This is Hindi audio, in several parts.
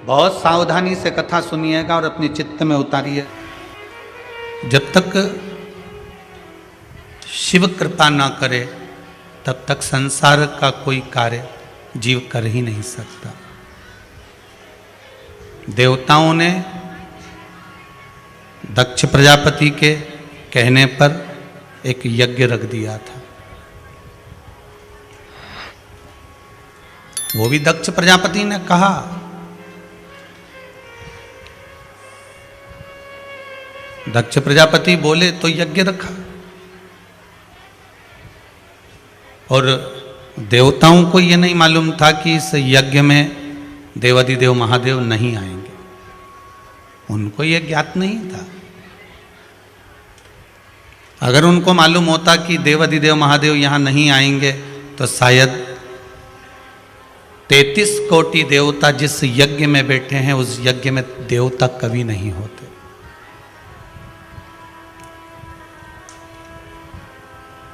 बहुत सावधानी से कथा सुनिएगा और अपने चित्त में उतारिए। जब तक शिव कृपा ना करे तब तक संसार का कोई कार्य जीव कर ही नहीं सकता। देवताओं ने दक्ष प्रजापति के कहने पर एक यज्ञ रख दिया था। वो भी दक्ष प्रजापति ने कहा। दक्ष प्रजापति बोले तो यज्ञ रखा, और देवताओं को यह नहीं मालूम था कि इस यज्ञ में देवाधिदेव महादेव नहीं आएंगे। उनको यह ज्ञात नहीं था। अगर उनको मालूम होता कि देवाधिदेव महादेव यहां नहीं आएंगे तो शायद 33 कोटि देवता जिस यज्ञ में बैठे हैं उस यज्ञ में देवता कभी नहीं होते।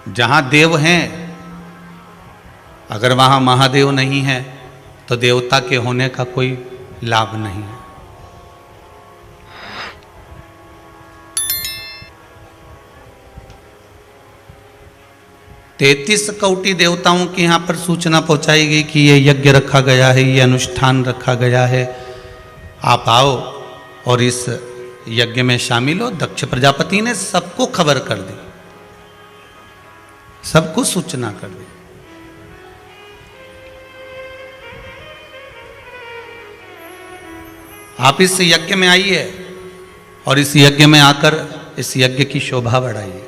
जहां देव हैं, अगर वहां महादेव नहीं है तो देवता के होने का कोई लाभ नहीं है। तैतीस कोटि देवताओं के यहाँ पर सूचना पहुंचाई गई कि ये यज्ञ रखा गया है, ये अनुष्ठान रखा गया है, आप आओ और इस यज्ञ में शामिल हो। दक्ष प्रजापति ने सबको खबर कर दी, सबको सूचना कर दी। आप इस यज्ञ में आइए और इस यज्ञ में आकर इस यज्ञ की शोभा बढ़ाइए।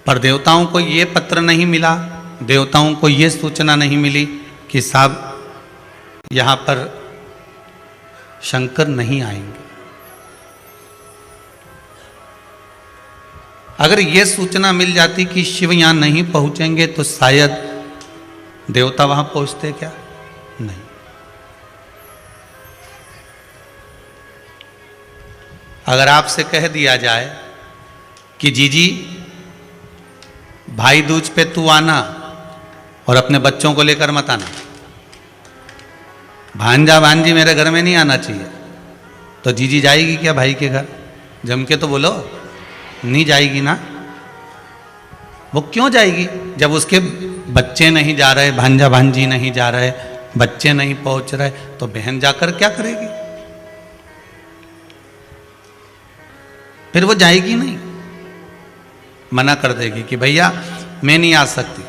पर देवताओं को ये पत्र नहीं मिला, देवताओं को ये सूचना नहीं मिली कि साहब यहां पर शंकर नहीं आएंगे। अगर ये सूचना मिल जाती कि शिव यहां नहीं पहुंचेंगे तो शायद देवता वहां पहुंचते क्या? नहीं। अगर आपसे कह दिया जाए कि जीजी भाई दूज पे तू आना और अपने बच्चों को लेकर मत आना, भांजा भांजी मेरे घर में नहीं आना चाहिए, तो जीजी जाएगी क्या भाई के घर? जम के तो बोलो, नहीं जाएगी ना। वो क्यों जाएगी? जब उसके बच्चे नहीं जा रहे, भांजा भांजी नहीं जा रहे, बच्चे नहीं पहुंच रहे, तो बहन जाकर क्या करेगी? फिर वो जाएगी नहीं, मना कर देगी कि भैया मैं नहीं आ सकती।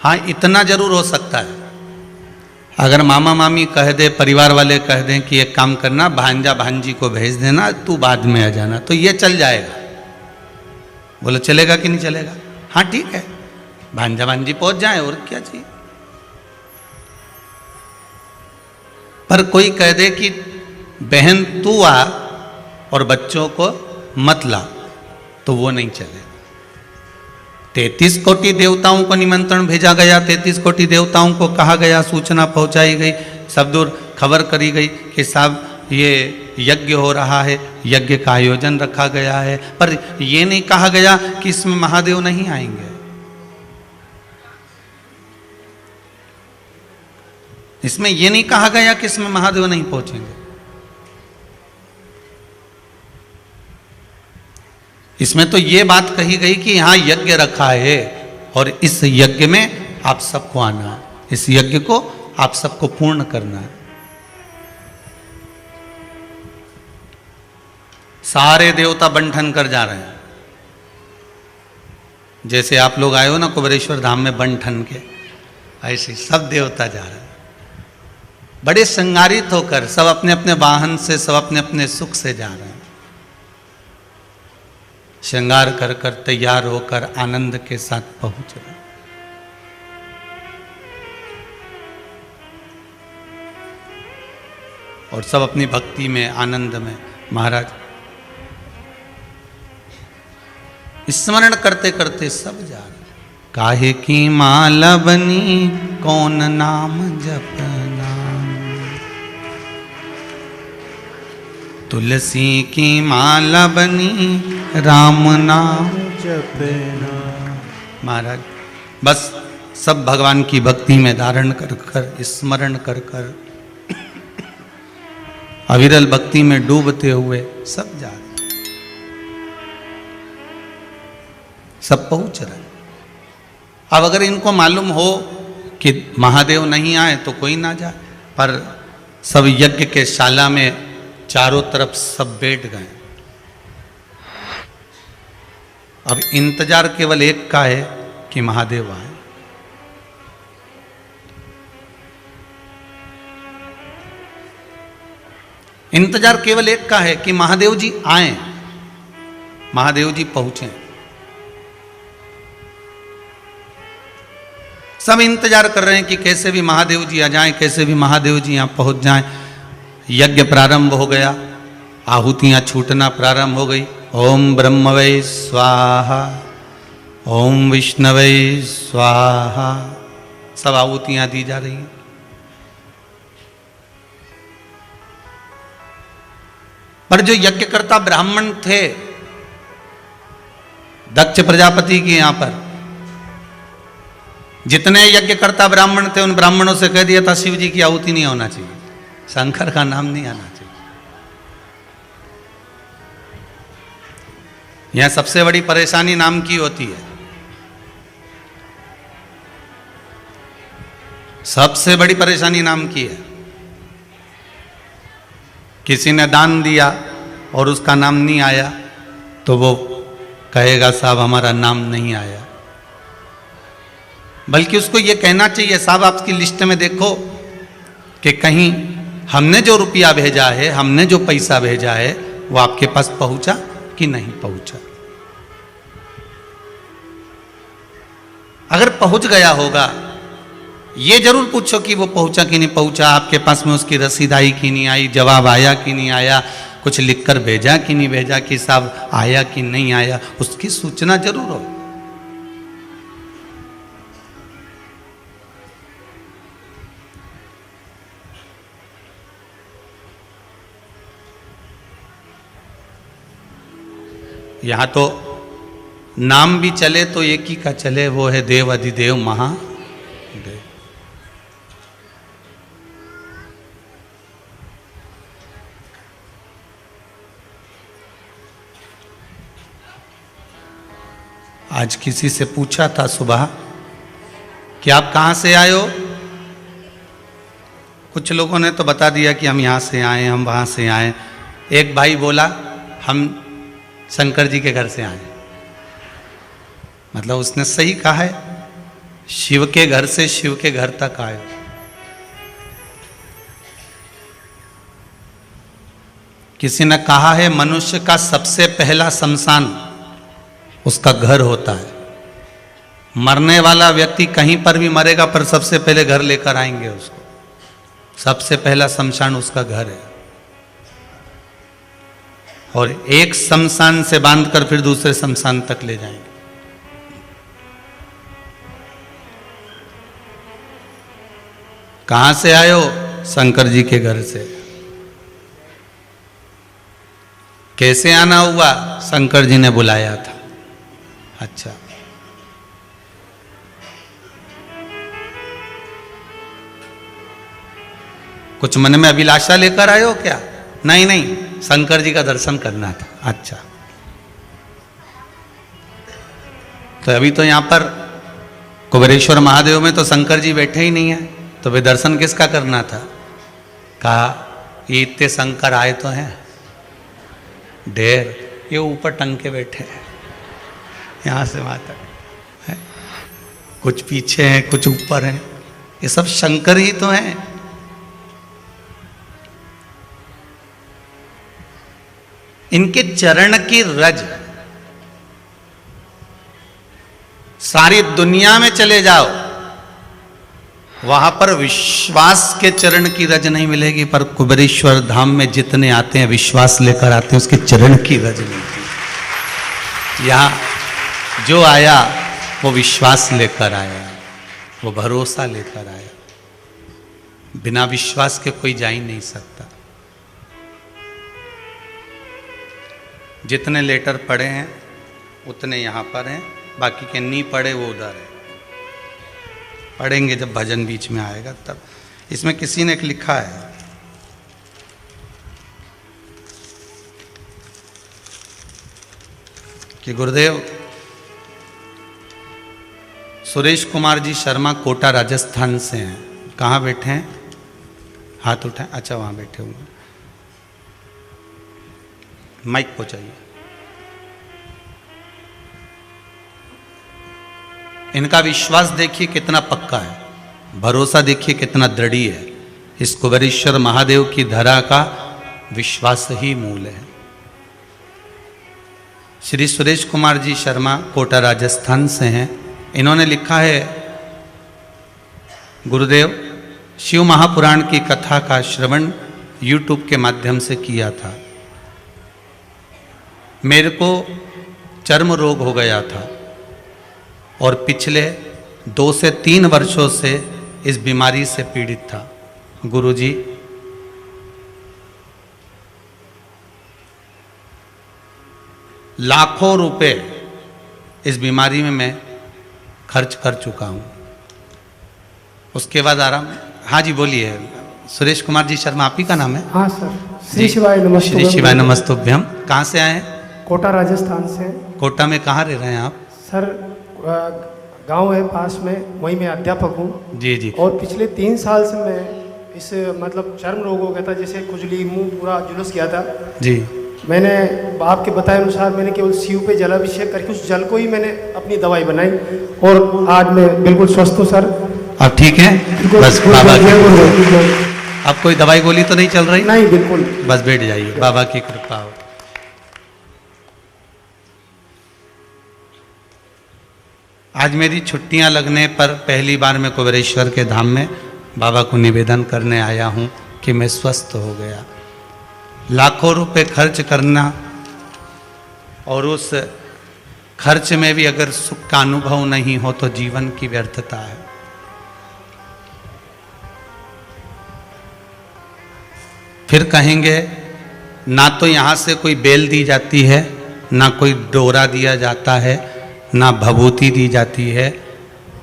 हाँ, इतना जरूर हो सकता है, अगर मामा मामी कह दे, परिवार वाले कह दें कि एक काम करना, भांजा भांजी को भेज देना, तू बाद में आ जाना, तो ये चल जाएगा। बोले चलेगा कि नहीं चलेगा? हाँ ठीक है, भांजा भांजी पहुंच जाए और क्या चाहिए। पर कोई कह दे कि बहन तू आ और बच्चों को मत ला, तो वो नहीं चलेगा। 33 कोटि देवताओं को निमंत्रण भेजा गया, 33 कोटि देवताओं को कहा गया, सूचना पहुंचाई गई, सब दूर खबर करी गई कि साहब ये यज्ञ हो रहा है, यज्ञ का आयोजन रखा गया है। पर ये नहीं कहा गया कि इसमें महादेव नहीं आएंगे। इसमें यह नहीं कहा गया कि इसमें महादेव नहीं पहुंचेंगे। इसमें तो ये बात कही गई कि यहां यज्ञ रखा है और इस यज्ञ में आप सबको आना है, इस यज्ञ को आप सबको पूर्ण करना है। सारे देवता बंठन कर जा रहे हैं। जैसे आप लोग आए हो ना कुबेरेश्वर धाम में बंठन के, ऐसे सब देवता जा रहे हैं, बड़े श्रृंगारित होकर, सब अपने अपने वाहन से, सब अपने अपने सुख से जा रहे हैं। श्रृंगार कर कर तैयार होकर आनंद के साथ पहुंच रहे। और सब अपनी भक्ति में, आनंद में महाराज स्मरण करते करते सब जा रहे। काहे की माला बनी कौन नाम जपना, तुलसी की माला बनी राम नाम जपना। महाराज बस सब भगवान की भक्ति में धारण कर कर, स्मरण कर कर, अविरल भक्ति में डूबते हुए सब जा रहे, सब पहुंच रहे। अब अगर इनको मालूम हो कि महादेव नहीं आए तो कोई ना जाए, पर सब यज्ञ के शाला में चारों तरफ सब बैठ गए। अब इंतजार केवल एक का है कि महादेव आए। इंतजार केवल एक का है कि महादेव जी आए, महादेव जी पहुंचे। सब इंतजार कर रहे हैं कि कैसे भी महादेव जी आ जाएं, कैसे भी महादेव जी यहां पहुंच जाएं। यज्ञ प्रारंभ हो गया, आहुतियां छूटना प्रारंभ हो गई। ओम ब्रह्मवे स्वाहा, ओम विष्णवे स्वाहा, सब आहुतियां दी जा रही हैं। पर जो यज्ञकर्ता ब्राह्मण थे दक्ष प्रजापति के यहां पर, जितने यज्ञकर्ता ब्राह्मण थे उन ब्राह्मणों से कह दिया था शिव जी की आहुति नहीं होना चाहिए, शंकर का नाम नहीं आना चाहिए। यह सबसे बड़ी परेशानी नाम की होती है। सबसे बड़ी परेशानी नाम की है। किसी ने दान दिया और उसका नाम नहीं आया तो वो कहेगा साहब हमारा नाम नहीं आया। बल्कि उसको ये कहना चाहिए साहब आपकी लिस्ट में देखो कि कहीं हमने जो रुपया भेजा है, हमने जो पैसा भेजा है वो आपके पास पहुंचा कि नहीं पहुंचा। अगर पहुंच गया होगा ये जरूर पूछो कि वो पहुंचा कि नहीं पहुंचा, आपके पास में उसकी रसीद आई कि नहीं आई, जवाब आया कि नहीं आया, कुछ लिखकर भेजा कि नहीं भेजा कि साहब आया कि नहीं आया, उसकी सूचना जरूर हो। यहां तो नाम भी चले तो एक ही का चले, वो है देव अधिदेव महादेव। आज किसी से पूछा था सुबह कि आप कहाँ से आए हो। कुछ लोगों ने तो बता दिया कि हम यहाँ से आए, हम वहाँ से आए। एक भाई बोला हम शंकर जी के घर से आए। मतलब उसने सही कहा है, शिव के घर से शिव के घर तक आए। किसी ने कहा है मनुष्य का सबसे पहला शमशान उसका घर होता है। मरने वाला व्यक्ति कहीं पर भी मरेगा पर सबसे पहले घर लेकर आएंगे उसको। सबसे पहला शमशान उसका घर है। और एक शमशान से बांधकर फिर दूसरे शमशान तक ले जाएंगे। कहां से आए हो? शंकर जी के घर से। कैसे आना हुआ? शंकर जी ने बुलाया था। अच्छा, कुछ मन में अभिलाषा लेकर आए हो क्या? नहीं नहीं, शंकर जी का दर्शन करना था। अच्छा, तो अभी तो यहां पर कुबेरेश्वर महादेव में तो शंकर जी बैठे ही नहीं है, तो वे दर्शन किसका करना था? कहा ये इतने शंकर आए तो हैं ढेर, ये ऊपर टंग के बैठे हैं यहां से वहां तक है। कुछ पीछे हैं, कुछ ऊपर हैं, ये सब शंकर ही तो हैं। इनके चरण की रज सारी दुनिया में चले जाओ, वहां पर विश्वास के चरण की रज नहीं मिलेगी, पर कुबेरेश्वर धाम में जितने आते हैं विश्वास लेकर आते हैं, उसके चरण की रज मिलती। यहां जो आया वो विश्वास लेकर आया, वो भरोसा लेकर आया। बिना विश्वास के कोई जा ही नहीं सकता। जितने लेटर पड़े हैं उतने यहाँ पर हैं, बाकी के नहीं पड़े वो उधर है। पढ़ेंगे जब भजन बीच में आएगा तब। इसमें किसी ने एक लिखा है कि गुरुदेव सुरेश कुमार जी शर्मा कोटा राजस्थान से हैं। कहाँ बैठे हैं? हाथ उठाएं। अच्छा, वहाँ बैठे हुए। माइक पहुँचाइए। इनका विश्वास देखिए कितना पक्का है, भरोसा देखिए कितना दृढ़ है। इस कुबेरेश्वर महादेव की धरा का विश्वास ही मूल है। श्री सुरेश कुमार जी शर्मा कोटा राजस्थान से हैं। इन्होंने लिखा है, गुरुदेव शिव महापुराण की कथा का श्रवण YouTube के माध्यम से किया था। मेरे को चर्म रोग हो गया था और पिछले 2 से 3 वर्षों से इस बीमारी से पीड़ित था। गुरुजी, लाखों रुपए इस बीमारी में मैं खर्च कर चुका हूं। उसके बाद आराम। हाँ जी बोलिए। सुरेश कुमार जी शर्मा आप ही का नाम है? हाँ सर। श्री शिवाय नमस्ते। श्री शिवाय नमस्तुभ्यम। कहाँ से आए हैं? कोटा राजस्थान से। कोटा में कहाँ रह रहे हैं आप? सर गांव है पास में, वहीं मैं अध्यापक हूँ। जी जी। और पिछले 3 साल से मैं इस मतलब चर्म रोग हो गया था, जैसे खुजली, मुंह पूरा जुलूस गया था जी। मैंने आपके बताए अनुसार मैंने केवल शिव पे जलाभिषेक करके उस जल को ही मैंने अपनी दवाई बनाई और आज मैं बिल्कुल स्वस्थ हूँ सर। आप ठीक हैं? बस बाबा की अब कोई दवाई गोली तो नहीं चल रही? नहीं, बिल्कुल। बस बैठ जाइए, बाबा की कृपा हो। आज मेरी छुट्टियां लगने पर पहली बार मैं कुबेरेश्वर के धाम में बाबा को निवेदन करने आया हूं कि मैं स्वस्थ हो गया। लाखों रुपए खर्च करना और उस खर्च में भी अगर सुख का अनुभव नहीं हो तो जीवन की व्यर्थता है। फिर कहेंगे ना तो यहाँ से कोई बेल दी जाती है, ना कोई डोरा दिया जाता है, ना भभूति दी जाती है,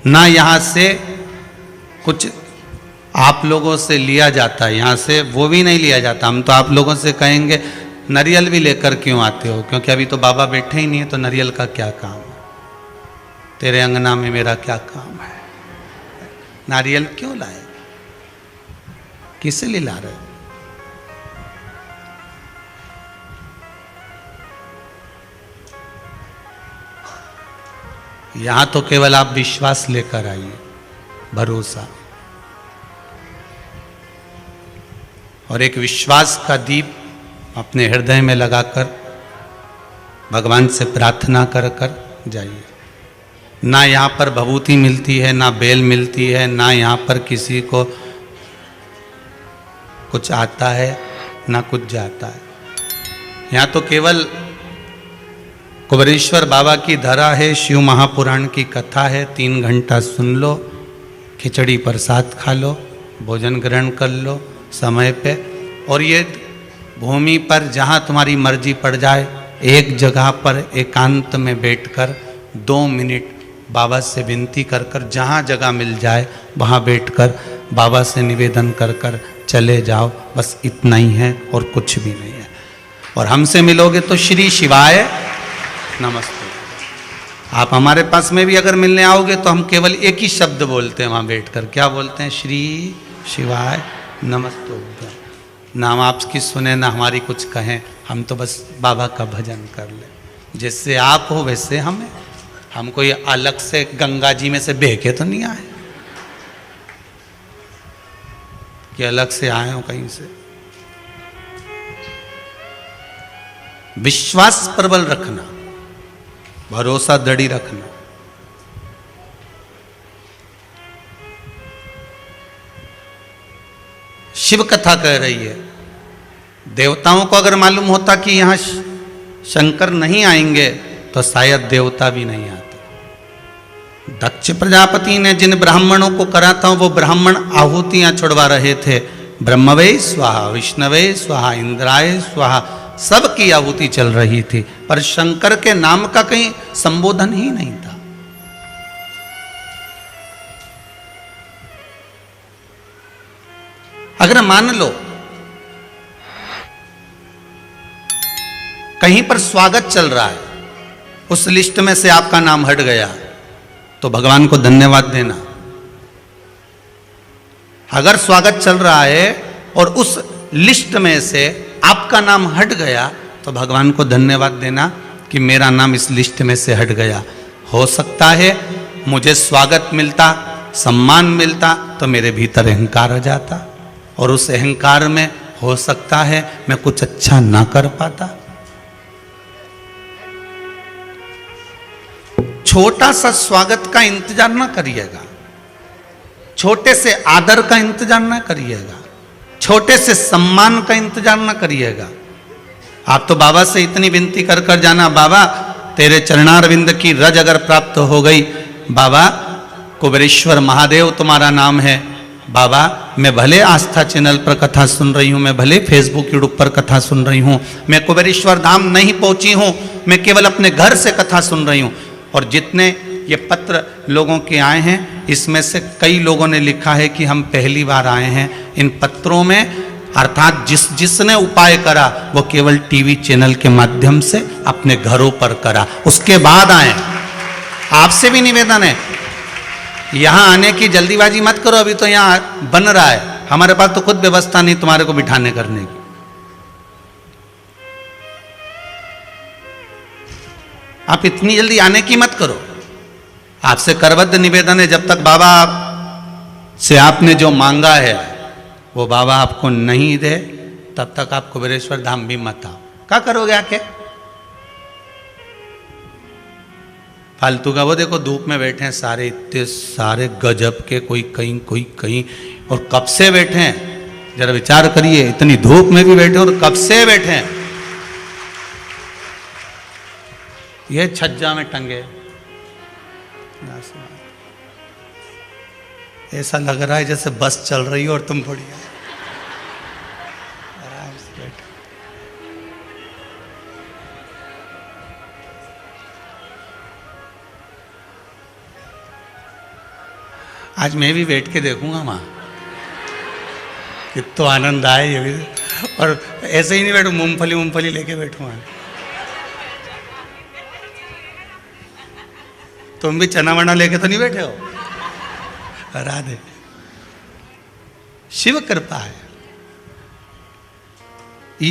ना यहाँ से कुछ आप लोगों से लिया जाता है। यहाँ से वो भी नहीं लिया जाता। हम तो आप लोगों से कहेंगे नारियल भी लेकर क्यों आते हो? क्योंकि अभी तो बाबा बैठे ही नहीं है, तो नारियल का क्या काम है? तेरे अंगना में मेरा क्या काम है? नारियल क्यों लाए? किस लिए ला रहे हो? यहां तो केवल आप विश्वास लेकर आइए, भरोसा, और एक विश्वास का दीप अपने हृदय में लगाकर भगवान से प्रार्थना कर कर जाइए। ना यहाँ पर भभूति मिलती है, ना बेल मिलती है, ना यहाँ पर किसी को कुछ आता है, ना कुछ जाता है। यहाँ तो केवल कुबेरेश्वर बाबा की धरा है, शिव महापुराण की कथा है। 3 घंटा सुन लो, खिचड़ी प्रसाद खा लो, भोजन ग्रहण कर लो समय पे। और ये भूमि पर जहाँ तुम्हारी मर्जी पड़ जाए, एक जगह पर एकांत में बैठकर 2 मिनट बाबा से विनती कर कर, जहाँ जगह मिल जाए वहाँ बैठकर बाबा से निवेदन कर कर चले जाओ। बस इतना ही है और कुछ भी नहीं है। और हमसे मिलोगे तो श्री शिवाय नमस्ते। आप हमारे पास में भी अगर मिलने आओगे तो हम केवल एक ही शब्द बोलते हैं वहाँ बैठकर। क्या बोलते हैं? श्री शिवाय नमस्ते। नाम आपकी सुने ना हमारी कुछ कहें, हम तो बस बाबा का भजन कर ले। जैसे आप हो वैसे हम हैं। हम कोई अलग से गंगा जी में से बह के तो नहीं आए कि अलग से आए हो कहीं से। विश्वास प्रबल रखना, भरोसा दृढ़ रखना। शिव कथा कह रही है, देवताओं को अगर मालूम होता कि यहां शंकर नहीं आएंगे तो शायद देवता भी नहीं आते। दक्ष प्रजापति ने जिन ब्राह्मणों को करा था वो ब्राह्मण आहुतियां छुड़वा रहे थे। ब्रह्मवे स्वाहा, विष्णवे स्वाहा, इंद्राय स्वाहा, सबकी आहुति चल रही थी, पर शंकर के नाम का कहीं संबोधन ही नहीं था। अगर मान लो कहीं पर स्वागत चल रहा है, उस लिस्ट में से आपका नाम हट गया, तो भगवान को धन्यवाद देना। अगर स्वागत चल रहा है और उस लिस्ट में से आपका नाम हट गया, तो भगवान को धन्यवाद देना कि मेरा नाम इस लिस्ट में से हट गया। हो सकता है मुझे स्वागत मिलता, सम्मान मिलता, तो मेरे भीतर अहंकार आ जाता, और उस अहंकार में हो सकता है मैं कुछ अच्छा ना कर पाता। छोटा सा स्वागत का इंतजार ना करिएगा, छोटे से आदर का इंतजार ना करिएगा, छोटे से सम्मान का इंतजार ना करिएगा। आप तो बाबा से इतनी विनती कर कर जाना, बाबा तेरे चरणारविंद की रज अगर प्राप्त हो गई, बाबा कुबेरेश्वर महादेव तुम्हारा नाम है, बाबा मैं भले आस्था चैनल पर कथा सुन रही हूँ, मैं भले फेसबुक यूट्यूब पर कथा सुन रही हूँ, मैं कुबेरेश्वर धाम नहीं पहुँची हूँ, मैं केवल अपने घर से कथा सुन रही हूँ। और जितने ये पत्र लोगों के आए हैं, इसमें से कई लोगों ने लिखा है कि हम पहली बार आए हैं। इन पत्रों में अर्थात जिसने उपाय करा वो केवल टीवी चैनल के माध्यम से अपने घरों पर करा, उसके बाद आए। आपसे भी निवेदन है, यहाँ आने की जल्दीबाजी मत करो, अभी तो यहाँ बन रहा है, हमारे पास तो खुद व्यवस्था नहीं तुम्हारे को बिठाने करने की। आप इतनी जल्दी आने की मत करो। आपसे करबद्ध निवेदन है, जब तक बाबा से आपने जो मांगा है वो बाबा आपको नहीं दे, तब तक आप कुबेरेश्वर धाम भी मत आओ। क्या करोगे आके? फालतू का वो देखो धूप में बैठे हैं सारे, इतने सारे गजब के, कोई कहीं कोई कहीं, और कब से बैठे हैं जरा विचार करिए। इतनी धूप में भी बैठे और कब से बैठे हैं। ये छज्जा में टंगे, ऐसा लग रहा है जैसे बस चल रही हो और तुम बढ़िया आराम से बैठे। आज मैं भी बैठ के देखूंगा वहां, कितना आनंद आए ये भी। और ऐसे ही नहीं बैठू, मूंगफली लेके बैठूंगा। तुम भी चना वना लेके तो नहीं बैठे हो? राधे, शिव कृपा है।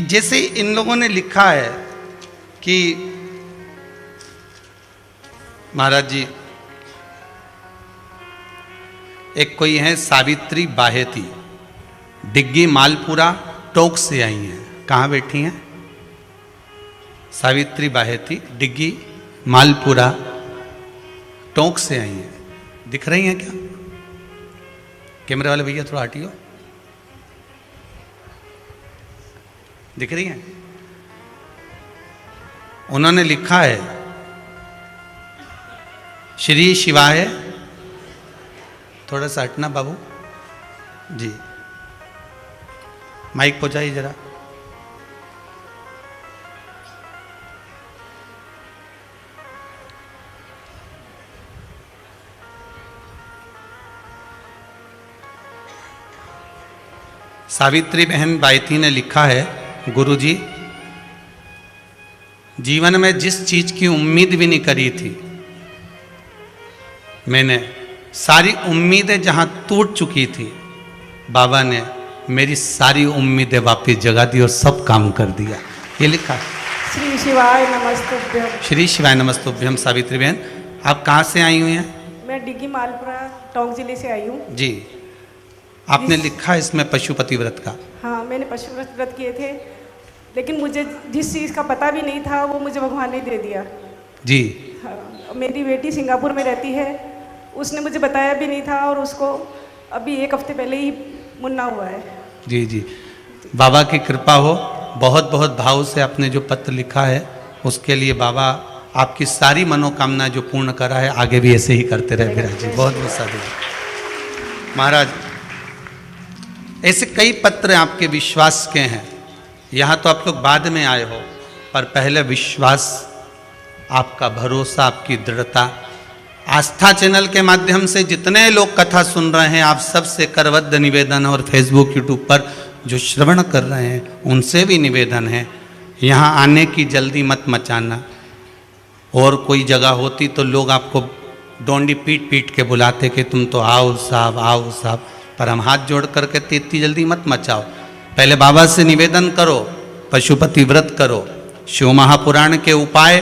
जैसे इन लोगों ने लिखा है कि महाराज जी, एक कोई है सावित्री बाहेती, डिग्गी मालपुरा टोक से आई हैं। कहाँ बैठी हैं? सावित्री बाहेती डिग्गी मालपुरा टोंक से आई हैं। दिख रही हैं क्या? कैमरे वाले भैया थोड़ा हटियो। दिख रही हैं? उन्होंने लिखा है श्री शिवाय, थोड़ा सा हटना बाबू जी, माइक पहुंचाइए जरा। सावित्री बहन बायती ने लिखा है, गुरुजी जीवन में जिस चीज की उम्मीद भी नहीं करी थी, मैंने सारी उम्मीदें जहां टूट चुकी थी, बाबा ने मेरी सारी उम्मीदें वापस जगा दी और सब काम कर दिया। ये लिखा है। श्री शिवाय नमस्तुभ्यम। श्री शिवाय नमस्तुभ्यम। सावित्री बहन, आप कहाँ से आई हुई हैं? मैं डिग्गी मालपुरा टोंक जिले से आई हूँ जी। आपने लिखा है इसमें पशुपति व्रत का। हाँ, मैंने पशुपति व्रत किए थे, लेकिन मुझे जिस चीज़ का पता भी नहीं था वो मुझे भगवान ने दे दिया जी। हाँ, मेरी बेटी सिंगापुर में रहती है, उसने मुझे बताया भी नहीं था, और उसको अभी 1 हफ्ते पहले ही मुन्ना हुआ है। जी जी, बाबा की कृपा हो। बहुत बहुत भाव से आपने जो पत्र लिखा है उसके लिए बाबा आपकी सारी मनोकामना जो पूर्ण करा है, आगे भी ऐसे ही करते रहे विराज जी। बहुत बहुत साधु महाराज। ऐसे कई पत्र आपके विश्वास के हैं। यहाँ तो आप लोग बाद में आए हो, पर पहले विश्वास, आपका भरोसा, आपकी दृढ़ता, आस्था चैनल के माध्यम से जितने लोग कथा सुन रहे हैं, आप सबसे करबद्ध निवेदन, और फेसबुक यूट्यूब पर जो श्रवण कर रहे हैं उनसे भी निवेदन है, यहाँ आने की जल्दी मत मचाना। और कोई जगह होती तो लोग आपको डोंडी पीट पीट के बुलाते कि तुम तो आओ साहब, पर हम हाथ जोड़ करके इतनी जल्दी मत मचाओ। पहले बाबा से निवेदन करो, पशुपति व्रत करो। शिव महापुराण के उपाय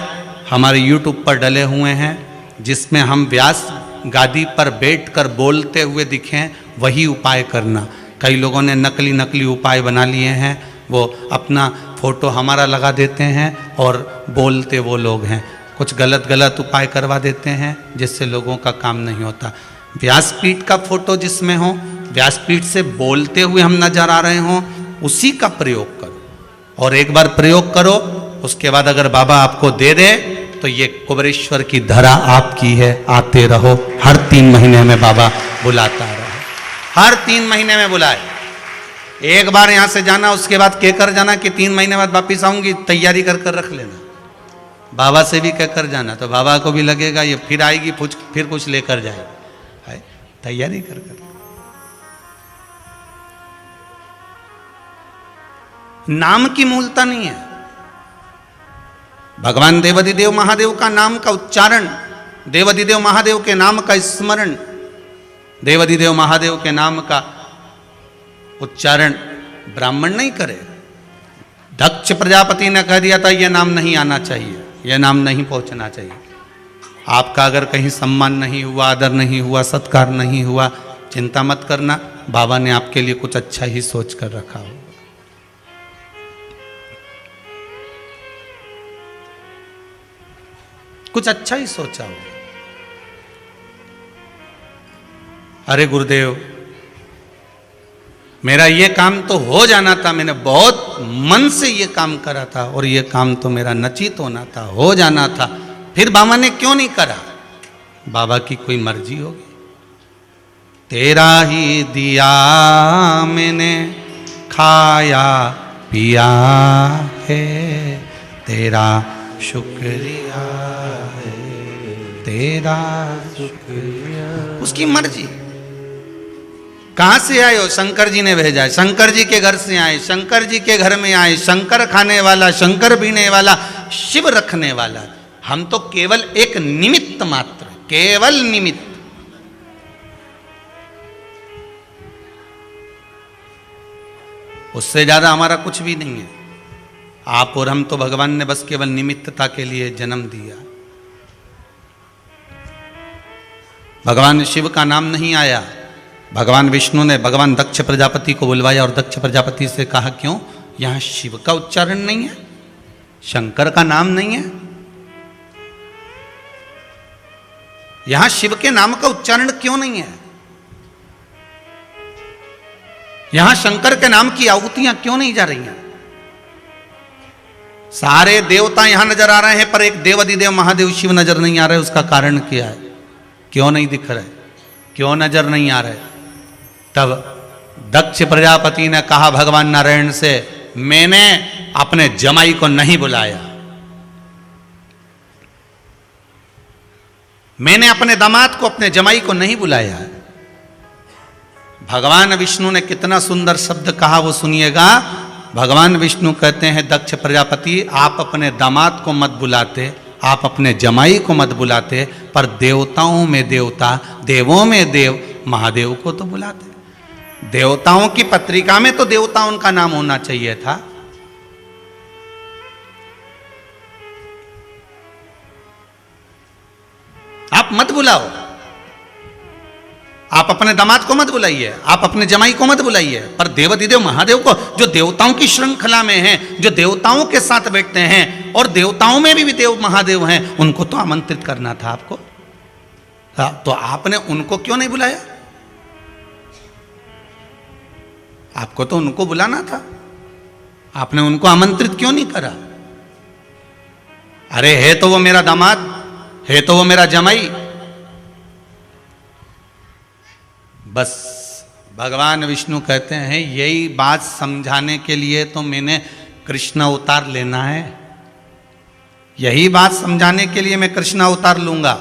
हमारे यूट्यूब पर डले हुए हैं, जिसमें हम व्यास गादी पर बैठकर बोलते हुए दिखें, वही उपाय करना। कई लोगों ने नकली उपाय बना लिए हैं, वो अपना फोटो हमारा लगा देते हैं और बोलते वो लोग हैं। कुछ गलत उपाय करवा देते हैं जिससे लोगों का काम नहीं होता। व्यासपीठ का फोटो जिसमें हो, व्यासपीठ से बोलते हुए हम नजर आ रहे हों, उसी का प्रयोग करो। और एक बार प्रयोग करो, उसके बाद अगर बाबा आपको दे दे तो ये कुबेरेश्वर की धरा आपकी है। आते रहो, हर 3 महीने में बाबा बुलाता रहे, हर 3 महीने में बुलाए। एक बार यहाँ से जाना, उसके बाद कह कर जाना कि 3 महीने बाद वापिस आऊंगी, तैयारी कर कर रख लेना। बाबा से भी कह कर जाना तो बाबा को भी लगेगा ये फिर आएगी, फिर कुछ लेकर जाएगी। तैयारी कर कर। नाम की मूलता नहीं है। भगवान देवाधिदेव महादेव का नाम का उच्चारण, देवाधिदेव महादेव के नाम का स्मरण, देवाधिदेव महादेव के नाम का उच्चारण ब्राह्मण नहीं करे। दक्ष प्रजापति ने कह दिया था ये नाम नहीं आना चाहिए, यह नाम नहीं पहुंचना चाहिए। आपका अगर कहीं सम्मान नहीं हुआ, आदर नहीं हुआ, सत्कार नहीं हुआ, चिंता मत करना, बाबा ने आपके लिए कुछ अच्छा ही सोच कर रखा हो। कुछ अच्छा ही सोचा हो। अरे गुरुदेव, मेरा ये काम तो हो जाना था, मैंने बहुत मन से ये काम करा था और ये काम तो मेरा नचित होना था, हो जाना था, फिर बाबा ने क्यों नहीं करा? बाबा की कोई मर्जी होगी। तेरा ही दिया मैंने खाया पिया है, तेरा शुक्रिया है, तेरा शुक्रिया। उसकी मर्जी। कहां से आए हो? शंकर जी ने भेजा है, शंकर जी के घर से आए, शंकर जी के घर में आए, शंकर खाने वाला, शंकर पीने वाला, शिव रखने वाला। हम तो केवल एक निमित्त मात्र, केवल निमित्त। उससे ज्यादा हमारा कुछ भी नहीं है। आप और हम तो भगवान ने बस केवल निमित्तता के लिए जन्म दिया। भगवान शिव का नाम नहीं आया। भगवान विष्णु ने भगवान दक्ष प्रजापति को बुलवाया और दक्ष प्रजापति से कहा क्यों यहां शिव का उच्चारण नहीं है, शंकर का नाम नहीं है, यहां शिव के नाम का उच्चारण क्यों नहीं है, यहां शंकर के नाम की आहुतियां क्यों नहीं जा रही हैं? सारे देवता यहां नजर आ रहे हैं पर एक देवाधिदेव महादेव शिव नजर नहीं आ रहे। उसका कारण क्या है? क्यों नहीं दिख रहे, क्यों नजर नहीं आ रहे? तब दक्ष प्रजापति ने कहा भगवान नारायण से, मैंने अपने जमाई को नहीं बुलाया, मैंने अपने दामाद को, अपने जमाई को नहीं बुलाया। भगवान विष्णु ने कितना सुंदर शब्द कहा वो सुनिएगा। भगवान विष्णु कहते हैं दक्ष प्रजापति आप अपने दामाद को मत बुलाते, आप अपने जमाई को मत बुलाते, पर देवताओं में देवता, देवों में देव महादेव को तो बुलाते। देवताओं की पत्रिका में तो देवताओं का नाम होना चाहिए था। आप मत बुलाओ, आप अपने दामाद को मत बुलाइए, आप अपने जमाई को मत बुलाइए, पर देवाधिदेव महादेव को, जो देवताओं की श्रृंखला में हैं, जो देवताओं के साथ बैठते हैं और देवताओं में भी देव महादेव हैं, उनको तो आमंत्रित करना था आपको। तो आपने उनको क्यों नहीं बुलाया? आपको तो उनको बुलाना था, आपने उनको आमंत्रित क्यों नहीं करा? अरे है तो वो मेरा दामाद, है तो वो मेरा जमाई। बस भगवान विष्णु कहते हैं यही बात समझाने के लिए तो मैंने कृष्ण अवतार लेना है, यही बात समझाने के लिए मैं कृष्ण अवतार लूंगा।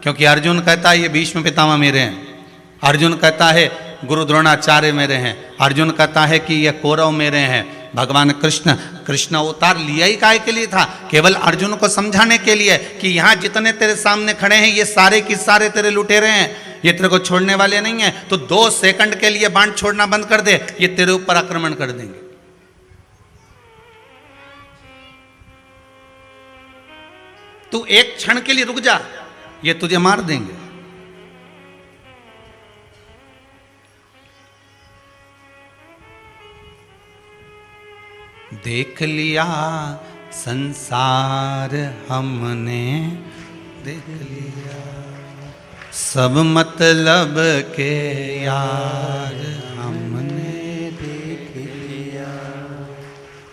क्योंकि अर्जुन कहता है ये भीष्म पितामह मेरे हैं, अर्जुन कहता है गुरु द्रोणाचार्य मेरे हैं, अर्जुन कहता है कि ये कौरव मेरे हैं। भगवान कृष्ण अवतार लिया ही काय के लिए था? केवल अर्जुन को समझाने के लिए कि यहाँ जितने तेरे सामने खड़े हैं ये सारे के सारे तेरे लुटेरे हैं, ये तेरे को छोड़ने वाले नहीं है। तो 2 सेकंड के लिए बाण छोड़ना बंद कर दे, ये तेरे ऊपर आक्रमण कर देंगे। तू एक क्षण के लिए रुक जा, ये तुझे मार देंगे। देख लिया संसार हमने, देख लिया सब मतलब के यार हमने, देख लिया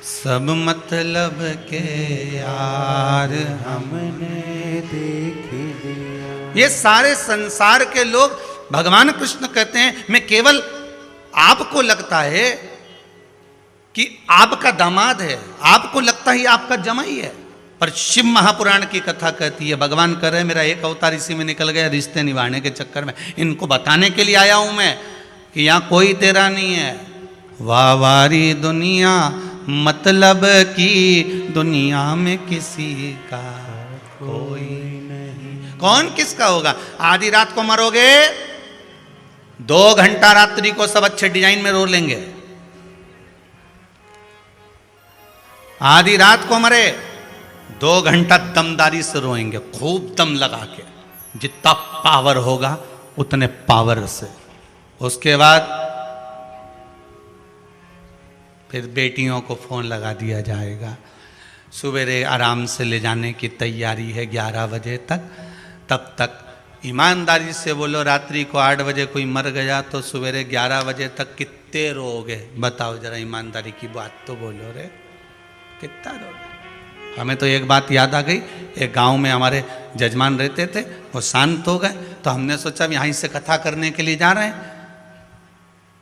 सब मतलब के यार हमने देख लिया। ये सारे संसार के लोग, भगवान कृष्ण कहते हैं मैं केवल आपको लगता है कि आपका दामाद है, आपको लगता है आपका जमाई है, पर शिव महापुराण की कथा कहती है भगवान कह रहे मेरा एक अवतार इसी में निकल गया रिश्ते निभाने के चक्कर में। इनको बताने के लिए आया हूं मैं कि यहां कोई तेरा नहीं है। वावारी दुनिया मतलब की दुनिया में किसी का कोई नहीं। कौन किसका होगा? आधी रात को मरोगे, 2 घंटा रात्रि को सब अच्छे डिजाइन में रो लेंगे। आधी रात को मरे, 2 घंटा दमदारी से रोएंगे, खूब दम लगा के, जितना पावर होगा उतने पावर से। उसके बाद फिर बेटियों को फोन लगा दिया जाएगा, सवेरे आराम से ले जाने की तैयारी है 11 बजे तक। तब तक ईमानदारी से बोलो, रात्रि को 8 बजे कोई मर गया तो सवेरे 11 बजे तक कितने रोओगे? बताओ जरा, ईमानदारी की बात तो बोलो रे, कितना रोगे? हमें तो एक बात याद आ गई, एक गांव में हमारे जजमान रहते थे, वो शांत हो गए तो हमने सोचा यहीं से कथा करने के लिए जा रहे हैं,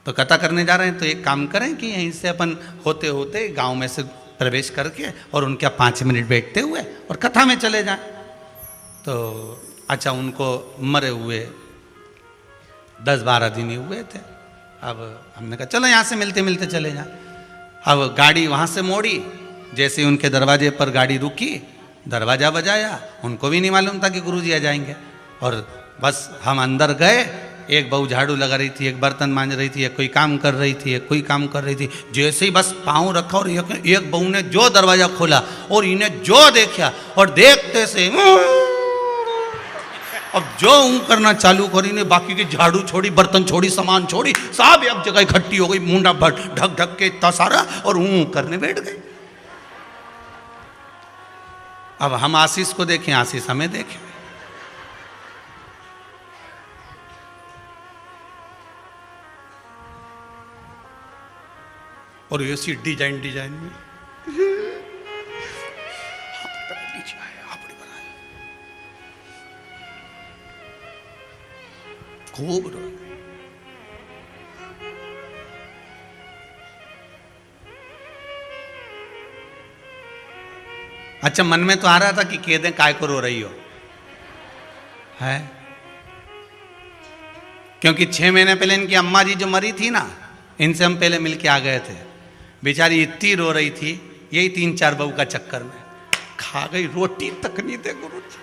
तो कथा करने जा रहे हैं तो एक काम करें कि यहीं से अपन होते होते गांव में से प्रवेश करके और उनके 5 मिनट बैठते हुए और कथा में चले जाएं। तो अच्छा, उनको मरे हुए 10-12 दिन ही हुए थे। अब हमने कहा चलो यहाँ से मिलते मिलते चले जाएं। अब गाड़ी वहाँ से मोड़ी, जैसे ही उनके दरवाजे पर गाड़ी रुकी, दरवाज़ा बजाया, उनको भी नहीं मालूम था कि गुरुजी आ जाएंगे। और बस हम अंदर गए, एक बहू झाड़ू लगा रही थी, एक बर्तन मांज रही थी, एक कोई काम कर रही थी, एक कोई काम कर रही थी। जैसे ही बस पाँव रखा और एक बहू ने जो दरवाज़ा खोला और इन्हें जो देखा और देखते से अब जो करना चालू करी ने, बाकी की झाड़ू छोड़ी, बर्तन छोड़ी, सामान छोड़ी, सब एक जगह इकट्ठी हो गई, मुंडा ढक ढक के इतना सारा, और करने बैठ गई। अब हम आशीष को देखें, आशीष हमें देखें। और ऐसी डिजाइन में खूब रोए। अच्छा, मन में तो आ रहा था कि कह दें काय को रो रही हो, है? क्योंकि 6 महीने पहले इनकी अम्मा जी जो मरी थी ना, इनसे हम पहले मिलके आ गए थे। बेचारी इतनी रो रही थी, यही 3-4 बहू का चक्कर में खा गई, रोटी तक नहीं दे गुरु जी।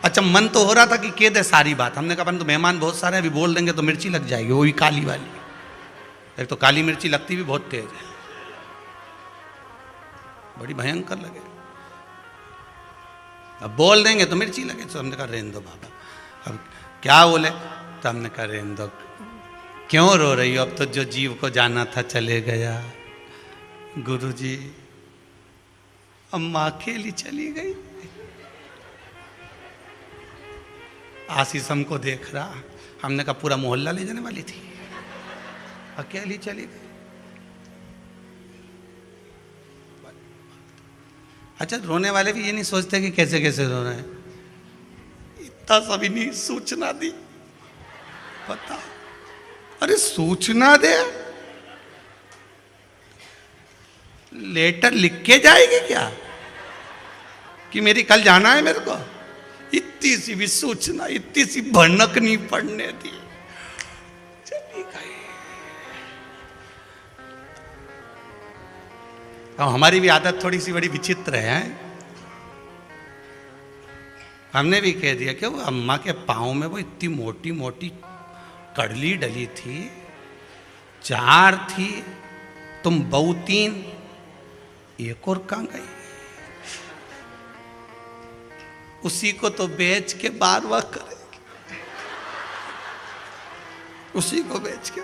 अच्छा, मन तो हो रहा था कि कह दे सारी बात। हमने कहा तो मेहमान बहुत सारे अभी बोल देंगे तो मिर्ची लग जाएगी, वो भी काली वाली। एक तो काली मिर्ची लगती भी बहुत तेज है, बड़ी भयंकर लगे। अब बोल देंगे तो मिर्ची लगे, तो हमने कहा रहने दो बाबा, अब क्या बोले? तो हमने कहा रहने दो, क्यों रो रही हो? अब तो जो जीव को जाना था चले गया गुरुजी। अम्मा अकेली चली गई, आशीष हमको देख रहा। हमने कहा पूरा मोहल्ला ले जाने वाली थी, अकेली चली गई। अच्छा, रोने वाले भी ये नहीं सोचते कि कैसे कैसे रो रहे हैं, इतना सभी नहीं सूचना दी, पता? अरे सूचना दे, लेटर लिख के जाएगी क्या कि मेरी कल जाना है मेरे को? इतनी सी भी सूचना, इतनी सी भनक नहीं पड़ने दी, चली गई। अब हमारी भी आदत थोड़ी सी बड़ी विचित्र है। हमने भी कह दिया कि वो अम्मा के पाँव में वो इतनी मोटी मोटी कड़ली डली थी, 4 थी, तुम बहू 3, एक और कहाँ गई? उसी को तो बेच के बार बार करेंगे, उसी को बेच के।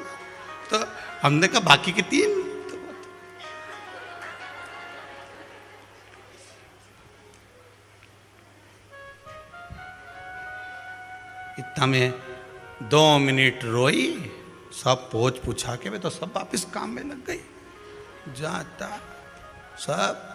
तो हमने कहा बाकी की 3 तो इतना में 2 मिनट रोई, सब पोछ पूछा के वे तो सब वापिस काम में लग गई। जाता सब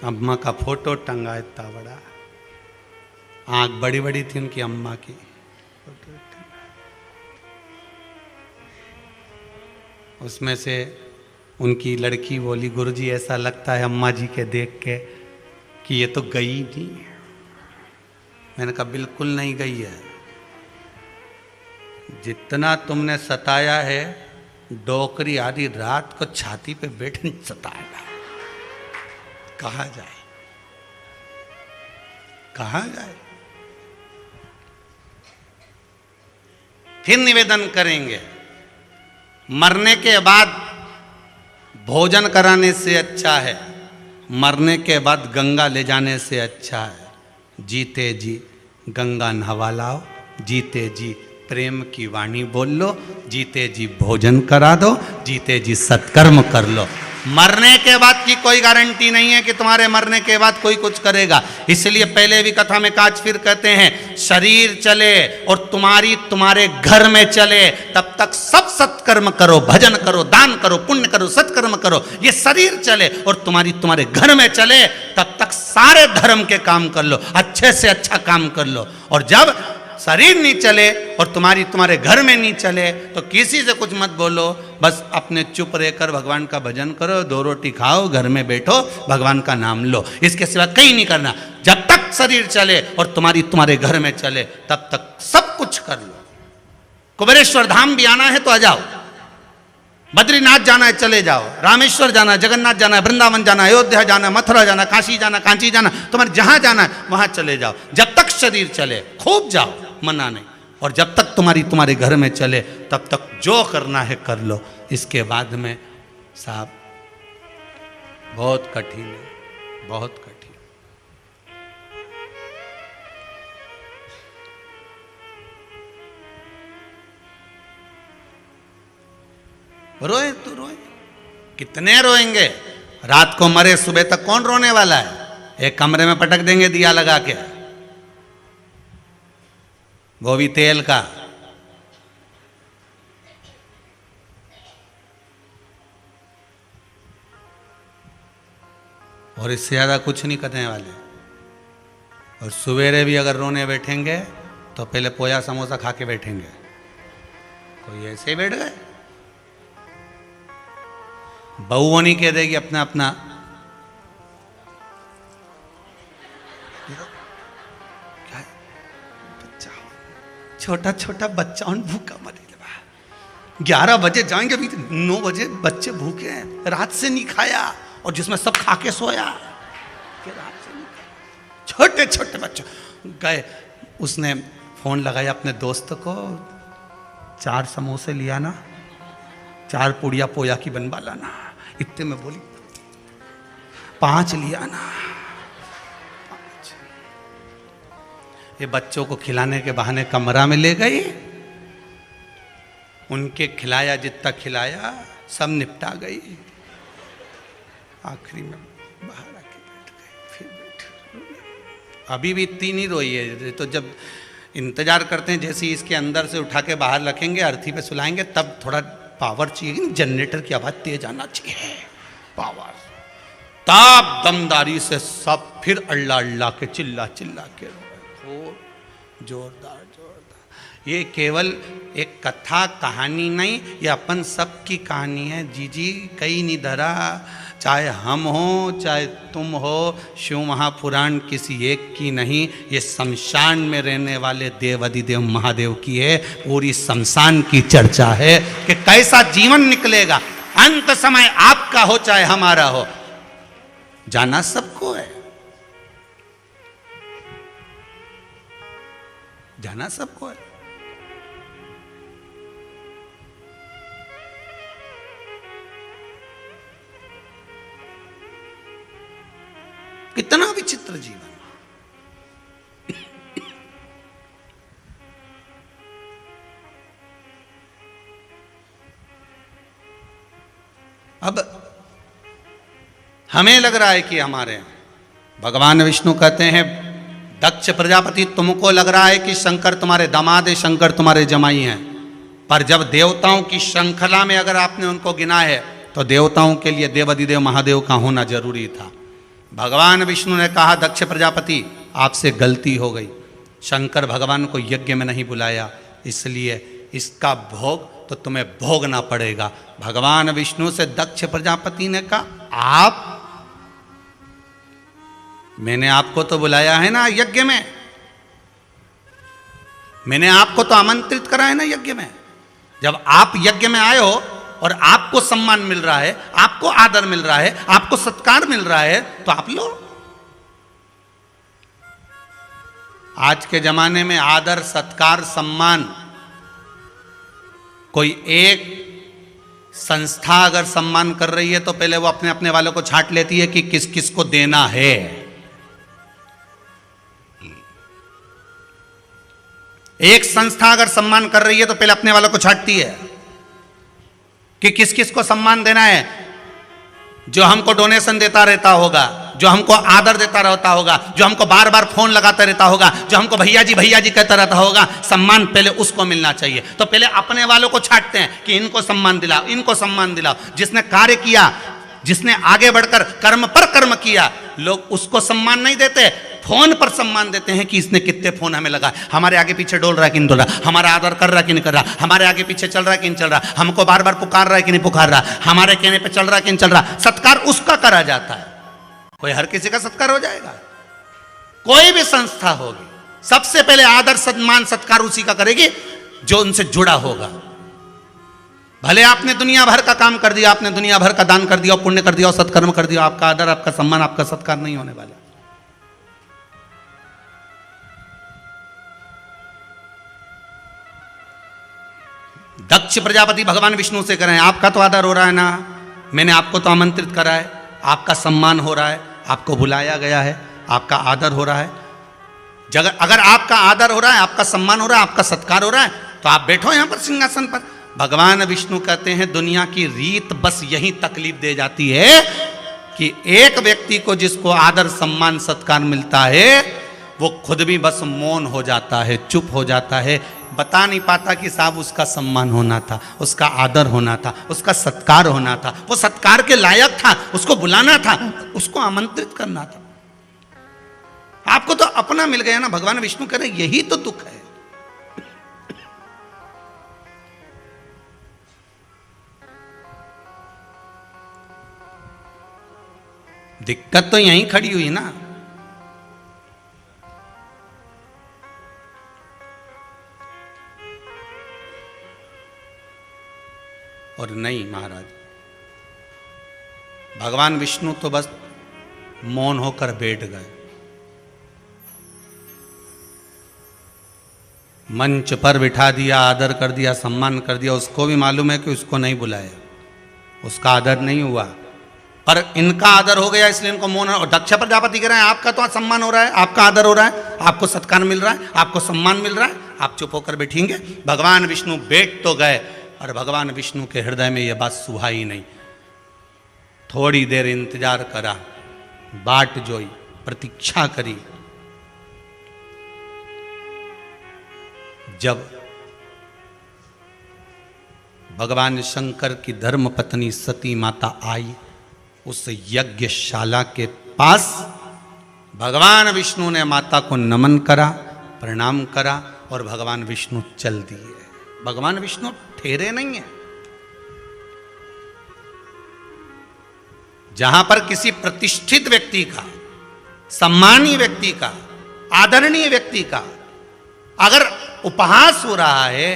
अम्मा का फोटो टंगा इतना बड़ा, आंख बड़ी बड़ी थी उनकी अम्मा की, फोटो टंगा। उसमें से उनकी लड़की बोली, गुरुजी ऐसा लगता है अम्मा जी के देख के कि ये तो गई नहीं। मैंने कहा बिल्कुल नहीं गई है, जितना तुमने सताया है डोकरी आधी रात को छाती पे बैठ नहीं सताएगा। कहा जाए, कहा जाए। फिर निवेदन करेंगे, मरने के बाद भोजन कराने से अच्छा है, मरने के बाद गंगा ले जाने से अच्छा है। जीते जी गंगा नहवा लाओ, जीते जी प्रेम की वाणी बोल लो, जीते जी भोजन करा दो, जीते जी सत्कर्म कर लो। मरने के बाद की कोई गारंटी नहीं है कि तुम्हारे मरने के बाद कोई कुछ करेगा। इसलिए पहले भी कथा में काज फिर कहते हैं, शरीर चले और तुम्हारे घर में चले तब तक सब सत्कर्म करो, भजन करो, दान करो, पुण्य करो, सत्कर्म करो। ये शरीर चले और तुम्हारे घर में चले तब तक सारे धर्म के काम कर लो, अच्छे से अच्छा काम कर लो। और जब शरीर नहीं चले और तुम्हारे घर में नहीं चले तो किसी से कुछ मत बोलो, बस अपने चुप रहकर भगवान का भजन करो, 2 रोटी खाओ, घर में बैठो, भगवान का नाम लो, इसके सिवा कहीं नहीं करना। जब तक शरीर चले और तुम्हारे घर में चले तब तक सब कुछ कर लो। कुबेरेश्वर धाम भी आना है तो आ जाओ, बद्रीनाथ जाना है चले जाओ, रामेश्वर जाना है, जगन्नाथ जाना है, वृंदावन जाना है, अयोध्या जाना है, मथुरा जाना, काशी जाना, कांची जाना, तुम्हारे जहां जाना है वहां चले जाओ। जब तक शरीर चले खूब जाओ, मना नहीं। और जब तक तुम्हारे घर में चले तब तक जो करना है कर लो। इसके बाद में साहब बहुत कठिन है, बहुत कठिन। रोए तो रोए, कितने रोएंगे? रात को मरे सुबह तक कौन रोने वाला है? एक कमरे में पटक देंगे दिया लगा के, वो भी तेल का। और इससे ज्यादा कुछ नहीं करने वाले। और सवेरे भी अगर रोने बैठेंगे तो पहले पोया समोसा खा के बैठेंगे। कोई ऐसे ही बैठ गए, बहू नहीं कह देगी अपना अपना क्या है? बच्चा, छोटा छोटा बच्चा उन भूखा मरे। 11 बजे जाएंगे, अभी 9 बजे बच्चे भूखे हैं, रात से नहीं खाया, और जिसमें सब खा के सोया कि रात से नहीं खाया। छोटे छोटे बच्चे गए, उसने फोन लगाया अपने दोस्त को, 4 समोसे लिया ना, 4 पुड़िया पोया की बनवा लाना। इतने में बोली 5 लिया ना, 5। ये बच्चों को खिलाने के बहाने कमरा में ले गई, उनके खिलाया जितना खिलाया सब निपटा गई। आखिरी में बाहर आके बैठ गए, फिर बैठ। अभी भी इतनी नहीं रोई है, तो जब इंतजार करते हैं जैसे ही इसके अंदर से उठा के बाहर रखेंगे, अर्थी पे सुलाएंगे, तब थोड़ा पावर चाहिए, जनरेटर की आवाज तेज आना चाहिए, पावर। तब दमदारी से सब फिर अल्लाह अल्लाह के चिल्ला चिल्ला के रोए, जोरदार जोर। ये केवल एक कथा कहानी नहीं, ये अपन सब की कहानी है। जी कई नहीं धरा, चाहे हम हो चाहे तुम हो, शिव महापुराण किसी एक की नहीं, ये शमशान में रहने वाले देव अधिदेव महादेव की है। पूरी शमशान की चर्चा है कि कैसा जीवन निकलेगा, अंत समय आपका हो चाहे हमारा हो, जाना सबको है, जाना सबको है। कितना विचित्र जीवन। अब हमें लग रहा है कि हमारे भगवान विष्णु कहते हैं, दक्ष प्रजापति तुमको लग रहा है कि शंकर तुम्हारे दामाद है, शंकर तुम्हारे जमाई हैं, पर जब देवताओं की श्रृंखला में अगर आपने उनको गिना है तो देवताओं के लिए देवाधिदेव महादेव का होना जरूरी था। भगवान विष्णु ने कहा, दक्ष प्रजापति आपसे गलती हो गई, शंकर भगवान को यज्ञ में नहीं बुलाया, इसलिए इसका भोग तो तुम्हें भोगना पड़ेगा। भगवान विष्णु से दक्ष प्रजापति ने कहा, आप, मैंने आपको तो बुलाया है ना यज्ञ में, मैंने आपको तो आमंत्रित करा है ना यज्ञ में। जब आप यज्ञ में आए हो और आपको सम्मान मिल रहा है, आपको आदर मिल रहा है, आपको सत्कार मिल रहा है, तो आप लो। आज के जमाने में आदर सत्कार सम्मान, कोई एक संस्था अगर सम्मान कर रही है तो पहले वो अपने अपने वालों को छांट लेती है कि किस किस को देना है। एक संस्था अगर सम्मान कर रही है तो पहले अपने वालों को छांटती है कि किस किस को सम्मान देना है। जो हमको डोनेशन देता रहता होगा, जो हमको आदर देता रहता होगा, जो हमको बार बार फोन लगाता रहता होगा, जो हमको भैया जी कहता रहता होगा, सम्मान पहले उसको मिलना चाहिए। तो पहले अपने वालों को छांटते हैं कि इनको सम्मान दिलाओ, इनको सम्मान दिलाओ। जिसने कार्य किया, जिसने आगे बढ़कर कर्म पर कर्म किया, लोग उसको सम्मान नहीं देते, फोन पर सम्मान देते हैं कि इसने कितने फोन हमें लगा, हमारे आगे पीछे डोल रहा है कि नहीं डोल रहा, हमारा आदर कर रहा है कि नहीं कर रहा, हमारे आगे पीछे चल रहा है कि नहीं चल रहा, हमको बार बार पुकार रहा है कि नहीं पुकार रहा, हमारे कहने पे चल रहा है कि नहीं चल रहा। सत्कार उसका करा जाता है। कोई हर किसी का सत्कार हो जाएगा? कोई भी संस्था होगी, सबसे पहले आदर सम्मान सत्कार उसी का करेगी जो उनसे जुड़ा होगा। भले आपने दुनिया भर का काम कर दिया, आपने दुनिया भर का दान कर दिया, पुण्य कर दिया और सत्कर्म कर दिया, आपका आदर, आपका सम्मान, आपका सत्कार नहीं होने वाला। दक्ष प्रजापति भगवान विष्णु से करें, आपका तो आदर हो रहा है ना, मैंने आपको तो आमंत्रित करा है, आपका सम्मान हो रहा है, आपको बुलाया गया है, आपका आदर हो रहा है। अगर आपका आदर हो रहा है, आपका सम्मान हो रहा है, आपका सत्कार हो रहा है, तो आप बैठो यहां पर सिंहासन पर। भगवान विष्णु कहते हैं, दुनिया की रीत बस यही तकलीफ दे जाती है कि एक व्यक्ति को जिसको आदर सम्मान सत्कार मिलता है, वो खुद भी बस मौन हो जाता है, चुप हो जाता है, बता नहीं पाता कि साहब उसका सम्मान होना था, उसका आदर होना था, उसका सत्कार होना था, वो सत्कार के लायक था, उसको बुलाना था, उसको आमंत्रित करना था। आपको तो अपना मिल गया ना। भगवान विष्णु कह रहे यही तो दुख है। दिक्कत तो यहीं खड़ी हुई ना। और नहीं महाराज, भगवान विष्णु तो बस मौन होकर बैठ गए। मंच पर बिठा दिया, आदर कर दिया, सम्मान कर दिया। उसको भी मालूम है कि उसको नहीं बुलाया, उसका आदर नहीं हुआ, पर इनका आदर हो गया इसलिए इनको मौन। और दक्ष प्रजापति कह रहे हैं आपका तो सम्मान हो रहा है, आपका आदर हो रहा है, आपको सत्कार मिल रहा है, आपको सम्मान मिल रहा है, आप चुप होकर बैठेंगे। भगवान विष्णु बैठ तो गए, और भगवान विष्णु के हृदय में यह बात सुहा ही नहीं। थोड़ी देर इंतजार करा, बाट जोई, प्रतीक्षा करी। जब भगवान शंकर की धर्म पत्नी सती माता आई उस यज्ञशाला के पास, भगवान विष्णु ने माता को नमन करा, प्रणाम करा और भगवान विष्णु चल दिए। भगवान विष्णु ठहरे नहीं है। जहां पर किसी प्रतिष्ठित व्यक्ति का, सम्मानीय व्यक्ति का, आदरणीय व्यक्ति का अगर उपहास हो रहा है,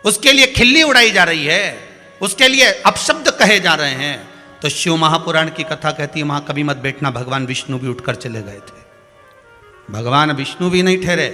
उसके लिए खिल्ली उड़ाई जा रही है, उसके लिए अपशब्द कहे जा रहे हैं, तो शिव महापुराण की कथा कहती है वहां कभी मत बैठना, भगवान विष्णु भी उठकर चले गए थे। भगवान विष्णु भी नहीं ठहरे।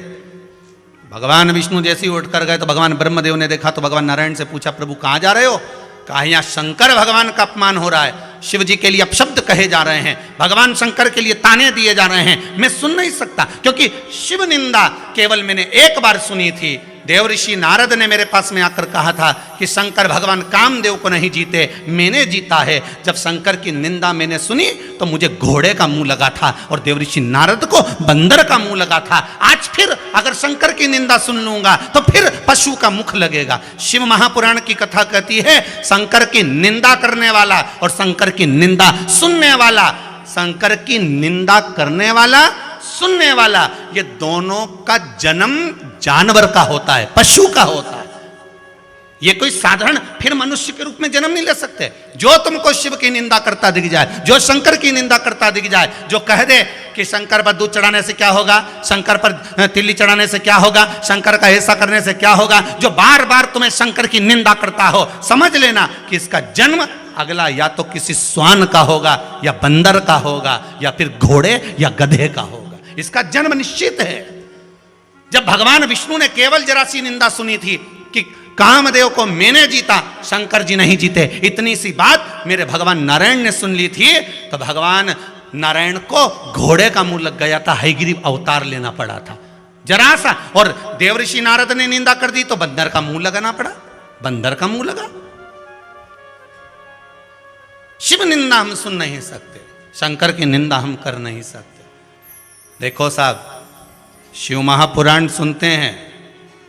भगवान विष्णु जैसे ही उठकर गए तो भगवान ब्रह्मदेव ने देखा तो भगवान नारायण से पूछा, प्रभु कहां जा रहे हो? कहा यहां शंकर भगवान का अपमान हो रहा है, शिव जी के लिए अपशब्द कहे जा रहे हैं, भगवान शंकर के लिए ताने दिए जा रहे हैं, मैं सुन नहीं सकता। क्योंकि शिव निंदा केवल मैंने एक बार सुनी थी। देवऋषि नारद ने मेरे पास में आकर कहा था कि शंकर भगवान कामदेव को नहीं जीते, मैंने जीता है। जब शंकर की निंदा मैंने सुनी तो मुझे घोड़े का मुंह लगा था और देवऋषि नारद को बंदर का मुंह लगा था। आज फिर अगर शंकर की निंदा सुन लूंगा तो फिर पशु का मुख लगेगा। शिव महापुराण की कथा कहती है शंकर की निंदा करने वाला और शंकर की निंदा सुनने वाला, शंकर की निंदा करने वाला, सुनने वाला, ये दोनों का जन्म जानवर का होता है, पशु का होता है। ये कोई साधारण फिर मनुष्य के रूप में जन्म नहीं ले सकते। जो तुमको शिव की निंदा करता दिख जाए, जो शंकर की निंदा करता दिख जाए, जो कह दे कि शंकर पर दूध चढ़ाने से क्या होगा, शंकर पर तिल्ली चढ़ाने से क्या होगा, शंकर का ऐसा करने से क्या होगा, जो बार बार तुम्हें शंकर की निंदा करता हो, समझ लेना कि इसका जन्म अगला या तो किसी स्वान का होगा, या बंदर का होगा, या फिर घोड़े या गधे का होगा। इसका जन्म निश्चित है। जब भगवान विष्णु ने केवल जरा सी निंदा सुनी थी कि कामदेव को मैंने जीता, शंकर जी नहीं जीते, इतनी सी बात मेरे भगवान नारायण ने सुन ली थी, तो भगवान नारायण को घोड़े का मुंह लग गया था, हयग्रीव अवतार लेना पड़ा था जरा सा। और देवऋषि नारद ने निंदा कर दी तो बंदर का मुंह लगाना पड़ा, बंदर का मुंह लगा। शिव निंदा हम सुन नहीं सकते, शंकर की निंदा हम कर नहीं सकते। देखो साहब, शिव महापुराण सुनते हैं,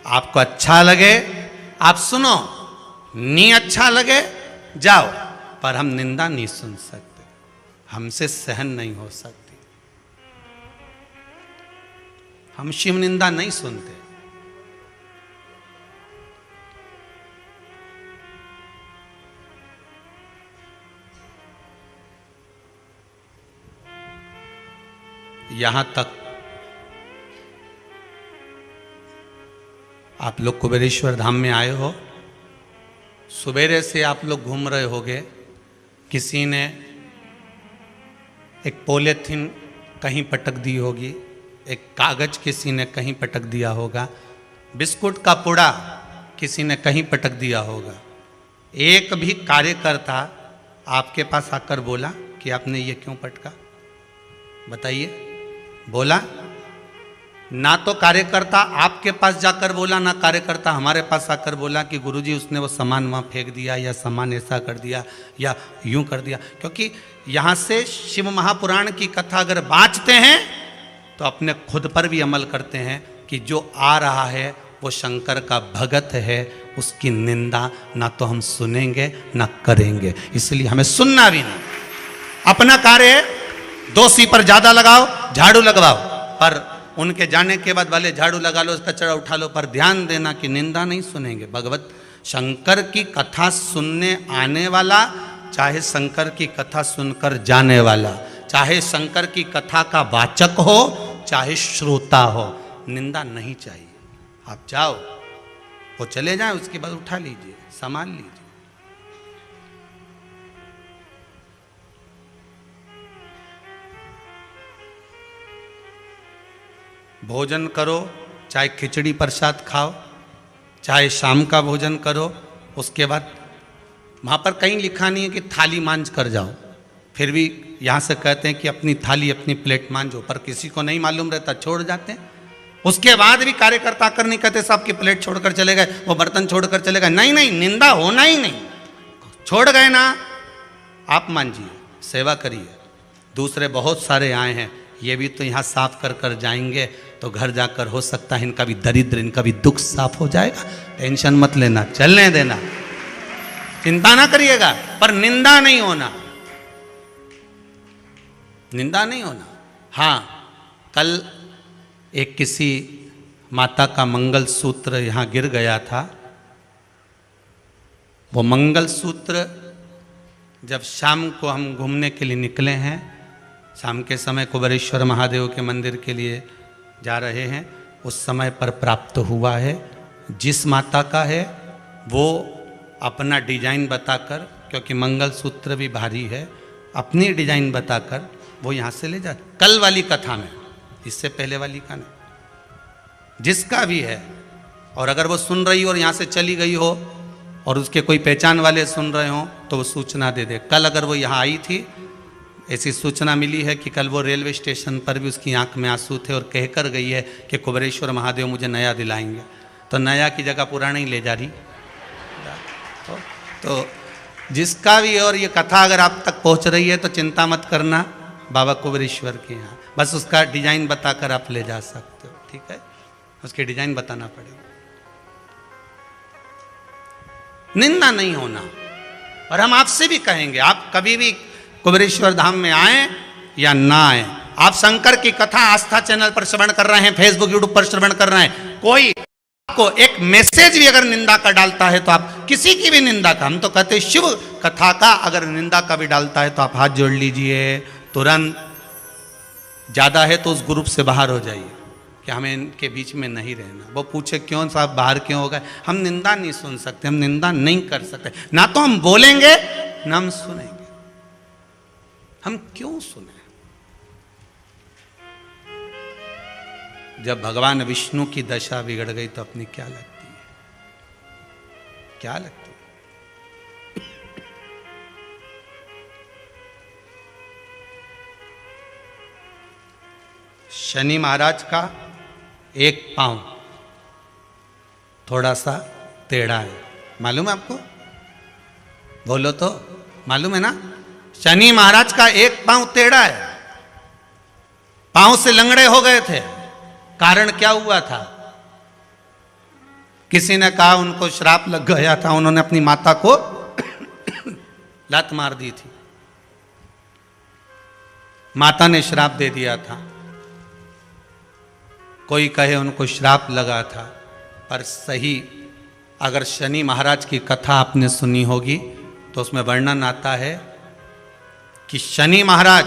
आपको अच्छा लगे आप सुनो, नहीं अच्छा लगे जाओ, पर हम निंदा नहीं सुन सकते, हमसे सहन नहीं हो सकती, हम शिव निंदा नहीं सुनते। यहां तक आप लोग कुबेरेश्वर धाम में आए हो, सवेरे से आप लोग घूम रहे होगे, किसी ने एक पॉलीथीन कहीं पटक दी होगी, एक कागज किसी ने कहीं पटक दिया होगा, बिस्कुट का पुड़ा किसी ने कहीं पटक दिया होगा। एक भी कार्यकर्ता आपके पास आकर बोला कि आपने ये क्यों पटका? बताइए, बोला? ना तो कार्यकर्ता आपके पास जाकर बोला, ना कार्यकर्ता हमारे पास आकर बोला कि गुरुजी उसने वो सामान वहाँ फेंक दिया, या सामान ऐसा कर दिया, या यूं कर दिया। क्योंकि यहाँ से शिव महापुराण की कथा अगर बाँचते हैं तो अपने खुद पर भी अमल करते हैं कि जो आ रहा है वो शंकर का भगत है, उसकी निंदा ना तो हम सुनेंगे ना करेंगे, इसलिए हमें सुनना भी नहीं। अपना कार्य दोषी पर ज्यादा लगाओ, झाड़ू लगवाओ, पर उनके जाने के बाद भले झाड़ू लगा लो, कचरा उठा लो, पर ध्यान देना कि निंदा नहीं सुनेंगे। भगवत शंकर की कथा सुनने आने वाला, चाहे शंकर की कथा सुनकर जाने वाला, चाहे शंकर की कथा का वाचक हो चाहे श्रोता हो, निंदा नहीं चाहिए। आप जाओ, वो चले जाए, उसके बाद उठा लीजिए, संभाल लीजिए। भोजन करो, चाहे खिचड़ी प्रसाद खाओ, चाहे शाम का भोजन करो, उसके बाद वहाँ पर कहीं लिखा नहीं है कि थाली मांझ कर जाओ, फिर भी यहाँ से कहते हैं कि अपनी थाली अपनी प्लेट मांझो, पर किसी को नहीं मालूम रहता, छोड़ जाते हैं। उसके बाद भी कार्यकर्ता आकर नहीं कहते साहब की प्लेट छोड़कर चले गए, वो बर्तन छोड़कर चले गए। नहीं नहीं, निंदा होना ही नहीं। छोड़ गए ना, आप मांझिए, सेवा करिए। दूसरे बहुत सारे आए हैं, ये भी तो यहाँ साफ कर कर जाएंगे, तो घर जाकर हो सकता है इनका भी दरिद्र, इनका भी दुख साफ हो जाएगा। टेंशन मत लेना, चलने देना, चिंता ना करिएगा, पर निंदा नहीं होना, निंदा नहीं होना। हाँ, कल एक किसी माता का मंगल सूत्र यहाँ गिर गया था। वो मंगल सूत्र जब शाम को हम घूमने के लिए निकले हैं, शाम के समय कुबेरेश्वर महादेव के मंदिर के लिए जा रहे हैं, उस समय पर प्राप्त हुआ है। जिस माता का है वो अपना डिजाइन बताकर, क्योंकि मंगल सूत्र भी भारी है, अपनी डिजाइन बताकर वो यहाँ से ले जा। कल वाली कथा में, इससे पहले वाली का नहीं, जिसका भी है, और अगर वो सुन रही हो और यहाँ से चली गई हो और उसके कोई पहचान वाले सुन रहे हो तो वो सूचना दे दे। कल अगर वो यहाँ आई थी, ऐसी सूचना मिली है कि कल वो रेलवे स्टेशन पर भी उसकी आंख में आंसू थे और कहकर गई है कि कुबेरेश्वर महादेव मुझे नया दिलाएंगे। तो नया की जगह पुराना ही ले जा रही। तो जिसका भी है, और ये कथा अगर आप तक पहुंच रही है तो चिंता मत करना, बाबा कुबेरेश्वर के यहाँ बस उसका डिजाइन बताकर आप ले जा सकते हो। ठीक है, उसके डिजाइन बताना पड़ेगा, निंदा नहीं होना। और हम आपसे भी कहेंगे, आप कभी भी कुबेरेश्वर धाम में आए या ना आए, आप शंकर की कथा आस्था चैनल पर श्रवण कर रहे हैं, फेसबुक यूट्यूब पर श्रवण कर रहे हैं, कोई आपको एक मैसेज भी अगर निंदा का डालता है तो आप किसी की भी निंदा का, हम तो कहते हैं शिव कथा का, अगर निंदा का भी डालता है तो आप हाथ जोड़ लीजिए तुरंत। ज्यादा है तो उस ग्रुप से बाहर हो जाइए कि हमें इनके बीच में नहीं रहना। वो पूछे क्यों साहब बाहर क्यों हो गए, हम निंदा नहीं सुन सकते, हम निंदा नहीं कर सकते, ना तो हम बोलेंगे ना हम सुनेंगे। हम क्यों सुने? जब भगवान विष्णु की दशा बिगड़ गई तो अपनी क्या लगती है, क्या लगती है? शनि महाराज का एक पांव थोड़ा सा टेढ़ा है, मालूम है आपको? बोलो तो, मालूम है ना? शनि महाराज का एक पांव टेढ़ा है, पांव से लंगड़े हो गए थे। कारण क्या हुआ था? किसी ने कहा उनको श्राप लग गया था, उन्होंने अपनी माता को लात मार दी थी, माता ने श्राप दे दिया था। कोई कहे उनको श्राप लगा था, पर सही अगर शनि महाराज की कथा आपने सुनी होगी तो उसमें वर्णन आता है कि शनि महाराज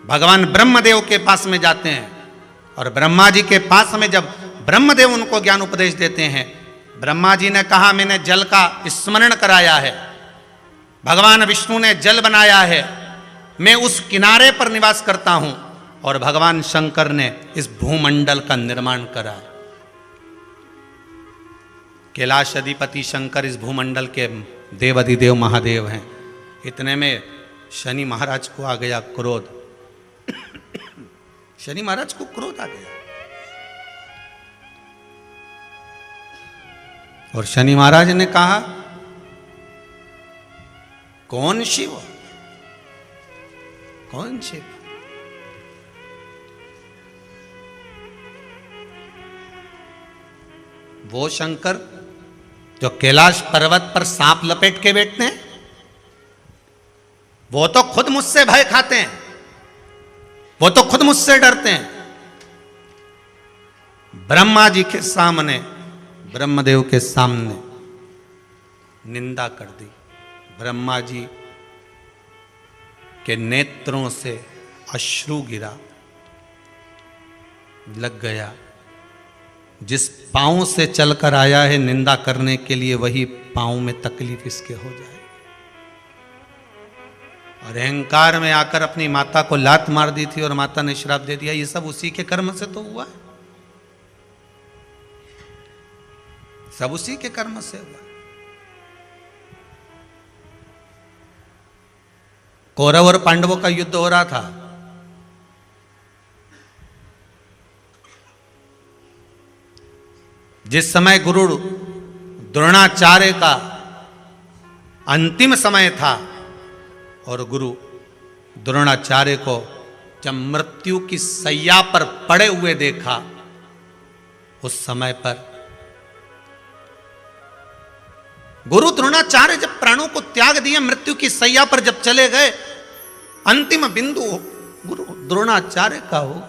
भगवान ब्रह्मदेव के पास में जाते हैं और ब्रह्मा जी के पास में जब ब्रह्मदेव उनको ज्ञान उपदेश देते हैं, ब्रह्मा जी ने कहा मैंने जल का स्मरण कराया है, भगवान विष्णु ने जल बनाया है, मैं उस किनारे पर निवास करता हूं, और भगवान शंकर ने इस भूमंडल का निर्माण करा। कैलाश अधिपति शंकर इस भूमंडल के देवाधिदेव महादेव हैं। इतने में शनि महाराज को आ गया क्रोध। शनि महाराज को क्रोध आ गया और शनि महाराज ने कहा कौन शिव, कौन शिव? वो शंकर जो कैलाश पर्वत पर सांप लपेट के बैठते हैं, वो तो खुद मुझसे भय खाते हैं, वो तो खुद मुझसे डरते हैं। ब्रह्मा जी के सामने, ब्रह्मदेव के सामने निंदा कर दी। ब्रह्मा जी के नेत्रों से अश्रु गिरा, लग गया जिस पांव से चलकर आया है निंदा करने के लिए, वही पांव में तकलीफ इसके हो जाए। और अहंकार में आकर अपनी माता को लात मार दी थी और माता ने श्राप दे दिया। ये सब उसी के कर्म से तो हुआ है, सब उसी के कर्म से हुआ। कौरव और पांडवों का युद्ध हो रहा था, जिस समय गुरु द्रोणाचार्य का अंतिम समय था और गुरु द्रोणाचार्य को जब मृत्यु की सैया पर पड़े हुए देखा, उस समय पर गुरु द्रोणाचार्य जब प्राणों को त्याग दिया, मृत्यु की सैया पर जब चले गए, अंतिम बिंदु गुरु द्रोणाचार्य का हो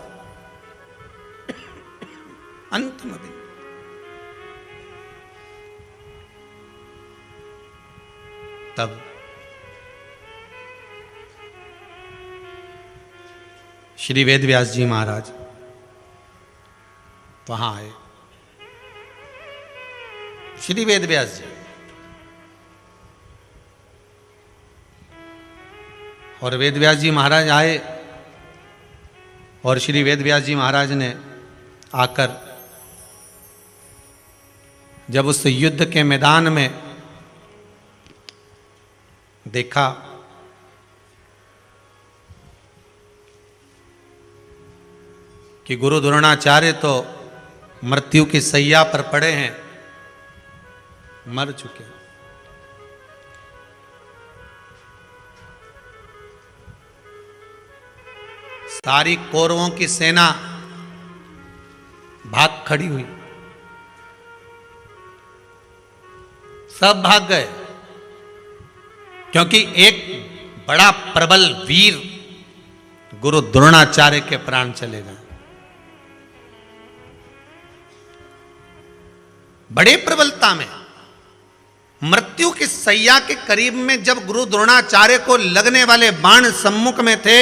अंतिम बिंदु। तब श्री वेदव्यास जी महाराज वहां आए। श्री वेदव्यास जी और वेदव्यास जी महाराज आए और श्री वेदव्यास जी महाराज ने आकर जब उस युद्ध के मैदान में देखा कि गुरु द्रोणाचार्य तो मृत्यु की सैया पर पड़े हैं, मर चुके। सारी कौरवों की सेना भाग खड़ी हुई, सब भाग गए, क्योंकि एक बड़ा प्रबल वीर गुरु द्रोणाचार्य के प्राण चले गए। बड़े प्रबलता में मृत्यु की सैया के करीब में जब गुरु द्रोणाचार्य को लगने वाले बाण सम्मुख में थे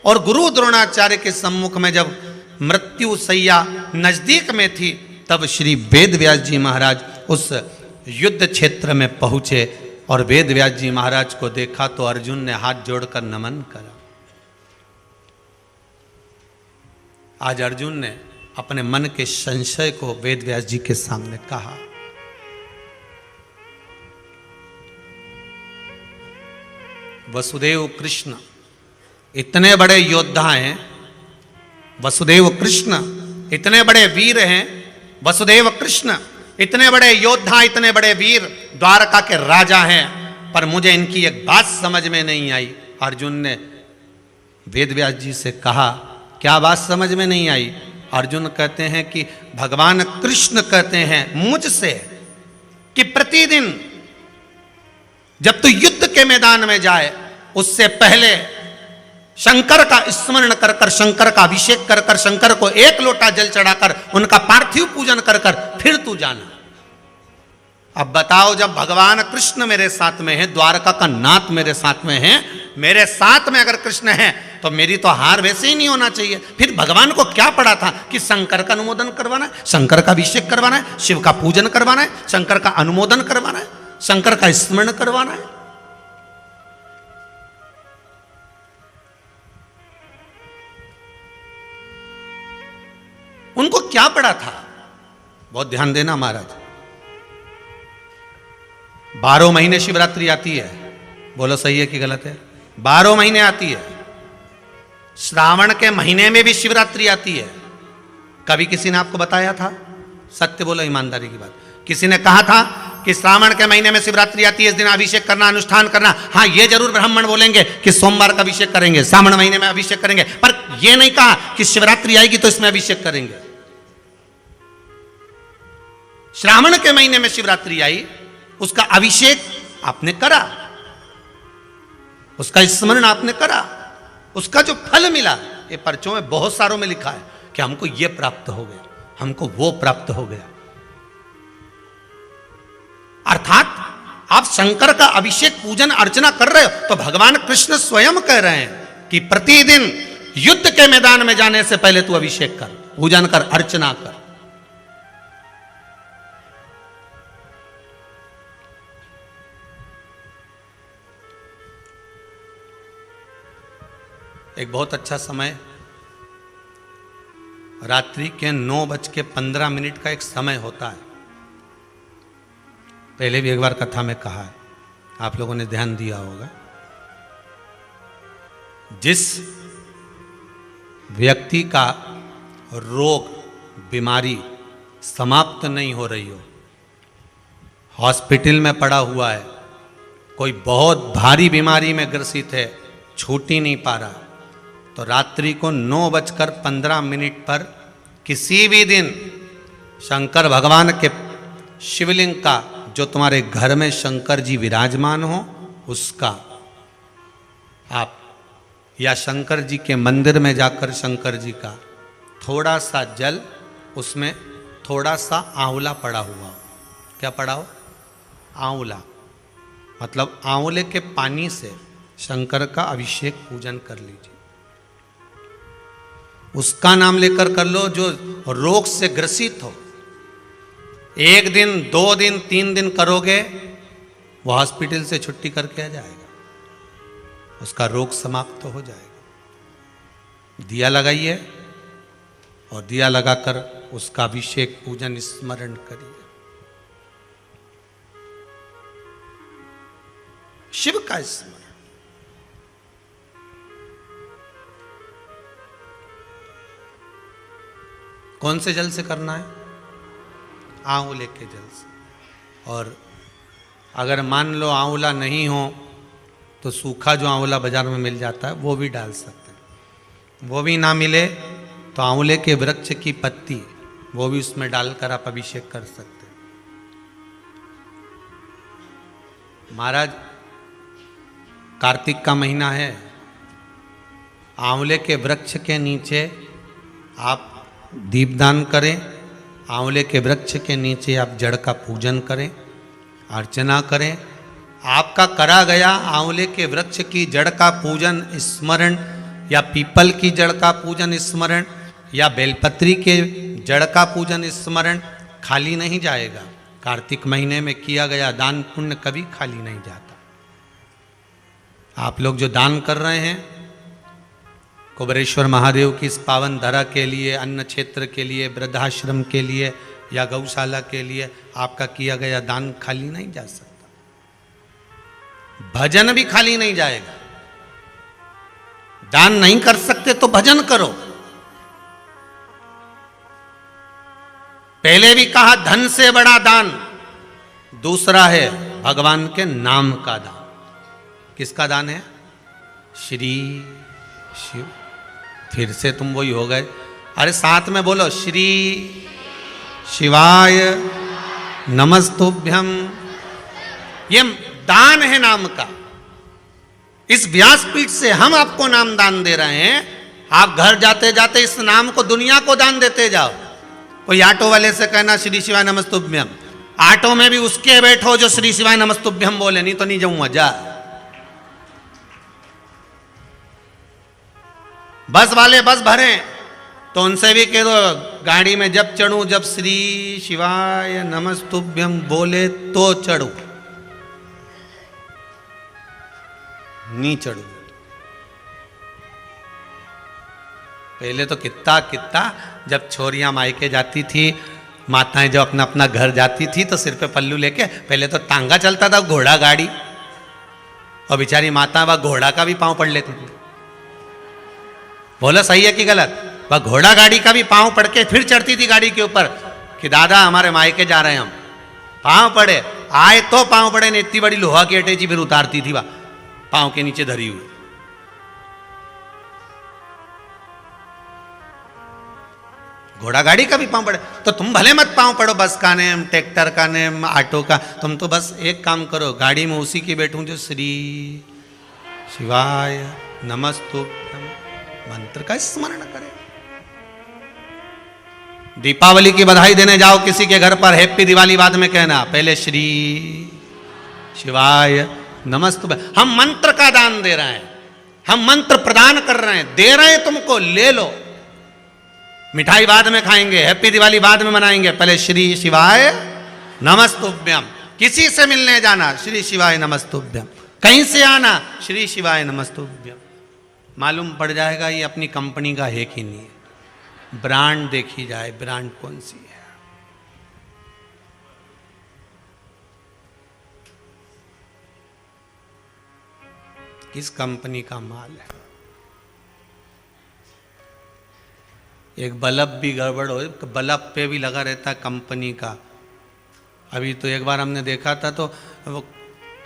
और गुरु द्रोणाचार्य के सम्मुख में जब मृत्यु सैया नजदीक में थी, तब श्री वेदव्यास जी महाराज उस युद्ध क्षेत्र में पहुंचे और वेदव्यास जी महाराज को देखा तो अर्जुन ने हाथ जोड़कर नमन करा। आज अर्जुन ने अपने मन के संशय को वेदव्यास जी के सामने कहा। वसुदेव कृष्ण इतने बड़े योद्धा हैं, वसुदेव कृष्ण इतने बड़े वीर हैं, वसुदेव कृष्ण इतने बड़े योद्धा, इतने बड़े वीर, द्वारका के राजा हैं, पर मुझे इनकी एक बात समझ में नहीं आई। अर्जुन ने वेदव्यास जी से कहा, क्या बात समझ में नहीं आई? अर्जुन कहते हैं कि भगवान कृष्ण कहते हैं मुझसे कि प्रतिदिन जब तू युद्ध के मैदान में जाए उससे पहले शंकर का स्मरण कर कर, शंकर का अभिषेक कर कर, शंकर को एक लोटा जल चढ़ाकर, उनका पार्थिव पूजन कर कर फिर तू जाना। अब बताओ, जब भगवान कृष्ण मेरे साथ में है, द्वारका का नाथ मेरे साथ में है, मेरे साथ में अगर कृष्ण है तो मेरी तो हार वैसे ही नहीं होना चाहिए। फिर भगवान को क्या पड़ा था कि शंकर का अनुमोदन करवाना है, शंकर का अभिषेक करवाना है, शिव का पूजन करवाना है, शंकर का अनुमोदन करवाना है, शंकर का स्मरण करवाना है। उनको क्या पड़ा था? बहुत ध्यान देना महाराज, 12 महीने शिवरात्रि आती है, बोलो सही है कि गलत है? 12 महीने आती है। श्रावण के महीने में भी शिवरात्रि आती है। कभी किसी ने आपको बताया था? सत्य बोलो, ईमानदारी की बात। किसी ने कहा था कि श्रावण के महीने में शिवरात्रि आती है, इस दिन अभिषेक करना, अनुष्ठान करना? हाँ, ये जरूर ब्राह्मण बोलेंगे कि सोमवार का अभिषेक करेंगे, श्रावण महीने में अभिषेक करेंगे, पर यह नहीं कहा कि शिवरात्रि आएगी तो इसमें अभिषेक करेंगे। श्रावण के महीने में शिवरात्रि आई, उसका अभिषेक आपने करा, उसका स्मरण आपने करा, उसका जो फल मिला, ये पर्चों में बहुत सारों में लिखा है कि हमको ये प्राप्त हो गया, हमको वो प्राप्त हो गया। अर्थात आप शंकर का अभिषेक पूजन अर्चना कर रहे हो तो भगवान कृष्ण स्वयं कह रहे हैं कि प्रतिदिन युद्ध के मैदान में जाने से पहले तू अभिषेक कर, पूजन कर, अर्चना कर। एक बहुत अच्छा समय, रात्रि के 9:15 का एक समय होता है। पहले भी एक बार कथा में कहा है, आप लोगों ने ध्यान दिया होगा। जिस व्यक्ति का रोग, बीमारी समाप्त नहीं हो रही हो, हॉस्पिटल में पड़ा हुआ है, कोई बहुत भारी बीमारी में ग्रसित है, छूट ही नहीं पा रहा, तो रात्रि को 9:15 पर किसी भी दिन शंकर भगवान के शिवलिंग का, जो तुम्हारे घर में शंकर जी विराजमान हो, उसका आप या शंकर जी के मंदिर में जाकर शंकर जी का थोड़ा सा जल उसमें थोड़ा सा आंवला पड़ा हुआ हो। क्या पड़ा हो? आंवला, मतलब आंवले के पानी से शंकर का अभिषेक पूजन कर लीजिए। उसका नाम लेकर कर लो जो रोग से ग्रसित हो। 1 दिन 2 दिन 3 दिन करोगे, वो हॉस्पिटल से छुट्टी करके आ जाएगा, उसका रोग समाप्त हो जाएगा। दिया लगाइए और दिया लगाकर उसका अभिषेक पूजन स्मरण करिए। शिव का स्मरण। कौन से जल से करना है? आंवले के जल से। और अगर मान लो आंवला नहीं हो तो सूखा जो आंवला बाजार में मिल जाता है वो भी डाल सकते हैं। वो भी ना मिले तो आंवले के वृक्ष की पत्ती वो भी उसमें डालकर आप अभिषेक कर सकते हैं। महाराज, कार्तिक का महीना है, आंवले के वृक्ष के नीचे आप दीपदान करें, आंवले के वृक्ष के नीचे आप जड़ का पूजन करें, अर्चना करें। आपका करा गया आंवले के वृक्ष की जड़ का पूजन स्मरण, या पीपल की जड़ का पूजन स्मरण, या बेलपत्री के जड़ का पूजन स्मरण खाली नहीं जाएगा। कार्तिक महीने में किया गया दान पुण्य कभी खाली नहीं जाता। आप लोग जो दान कर रहे हैं कुबेरेश्वर महादेव की इस पावन धरा के लिए, अन्न क्षेत्र के लिए, वृद्धाश्रम के लिए या गौशाला के लिए, आपका किया गया दान खाली नहीं जा सकता। भजन भी खाली नहीं जाएगा। दान नहीं कर सकते तो भजन करो। पहले भी कहा धन से बड़ा दान दूसरा है भगवान के नाम का दान। किसका दान है? श्री शिव। फिर से तुम वही हो गए। अरे साथ में बोलो, श्री शिवाय नमस्तुभ्यम। ये दान है नाम का। इस व्यासपीठ से हम आपको नाम दान दे रहे हैं। आप घर जाते जाते इस नाम को दुनिया को दान देते जाओ। कोई ऑटो वाले से कहना श्री शिवाय नमस्तुभ्यम, ऑटो में भी उसके बैठो जो श्री शिवाय नमस्तुभ्यम बोले, नहीं तो नहीं जाऊंगा जा। बस वाले बस भरे तो उनसे भी कह दो गाड़ी में जब चढ़ूं, जब श्री शिवाय नमस्तुभ्यम बोले तो चढ़ू, नहीं चढ़ू। पहले तो कितना जब छोरियां मायके जाती थी, माताएं जब अपना अपना घर जाती थी तो सिर पे पल्लू लेके, पहले तो तांगा चलता था, घोड़ा गाड़ी, और बेचारी माता वह घोड़ा का भी पांव पड़ लेती थी। बोला सही है कि गलत? वह घोड़ा गाड़ी का भी पांव पड़ के फिर चढ़ती थी गाड़ी के ऊपर कि दादा हमारे मायके जा रहे हैं हम। पांव पड़े, आए तो पांव पड़े, नहीं इतनी बड़ी लोहा की अटैची फिर उतारती थी वह पांव के नीचे धरी हुई। घोड़ा गाड़ी का भी पांव पड़े तो तुम भले मत पांव पड़ो, बस का नेम, ट्रैक्टर का नेम, ऑटो का। तुम तो बस एक काम करो, गाड़ी में उसी की बैठूं जो श्री शिवाय नमस्तुभ्यम मंत्र का स्मरण करें। दीपावली की बधाई देने जाओ किसी के घर पर, हैप्पी दिवाली बाद में कहना, पहले श्री शिवाय नमस्तुभ्यम। हम मंत्र का दान दे रहे हैं, हम मंत्र प्रदान कर रहे हैं, दे रहे हैं तुमको, ले लो। मिठाई बाद में खाएंगे, हैप्पी दिवाली बाद में मनाएंगे, पहले श्री शिवाय नमस्तुभ्यम। किसी से मिलने जाना श्री शिवाय नमस्तुभ्यम, कहीं से आना श्री शिवाय नमस्तुभ्यम। मालूम पड़ जाएगा ये अपनी कंपनी का है कि नहीं है। ब्रांड देखी जाए, ब्रांड कौन सी है। किस कंपनी का माल है। एक बल्ब भी गड़बड़ हो, बल्ब पे भी लगा रहता है कंपनी का। अभी तो एक बार हमने देखा था तो वो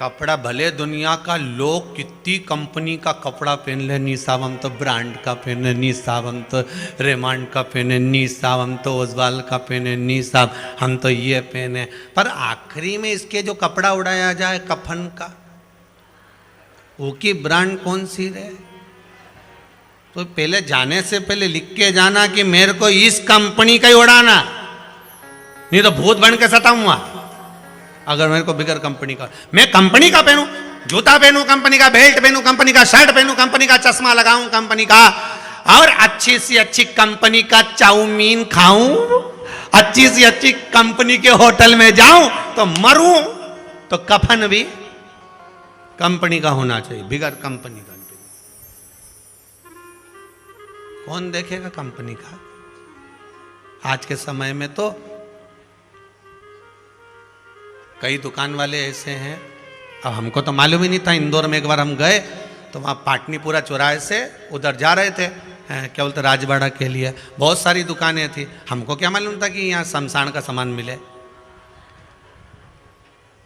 कपड़ा, भले दुनिया का लोग कितनी कंपनी का कपड़ा पहन ले, नी साहब हम तो ब्रांड का पहने, नी साहब हम तो रेमंड का पहने, नी साहब हम तो ओजवाल का पहने, नी साहब हम तो ये पहने। पर आखिरी में इसके जो कपड़ा उड़ाया जाए कफन का, वो की ब्रांड कौन सी रहे? तो पहले जाने से पहले लिख के जाना कि मेरे को इस कंपनी का ही उड़ाना, नहीं तो भूत बन के सताऊंगा। अगर मेरे को बिगर कंपनी का, मैं कंपनी का पहनूं, जूता पहनूं कंपनी का, बेल्ट पहनूं कंपनी का, शर्ट पहनूं कंपनी का, चश्मा लगाऊं कंपनी का, और अच्छी सी अच्छी कंपनी का चाउमीन खाऊं, अच्छी सी अच्छी कंपनी के होटल में जाऊं, तो मरूं तो कफन भी कंपनी का होना चाहिए, बिगर कंपनी का। कौन देखेगा कंपनी का? आज के समय में तो कई दुकान वाले ऐसे हैं, अब हमको तो मालूम ही नहीं था। इंदौर में एक बार हम गए तो वहाँ पाटनीपुरा चौराहे से उधर जा रहे थे, क्या बोलते, राजवाड़ा के लिए। बहुत सारी दुकानें थी, हमको क्या मालूम था कि यहाँ शमशान का सामान मिले।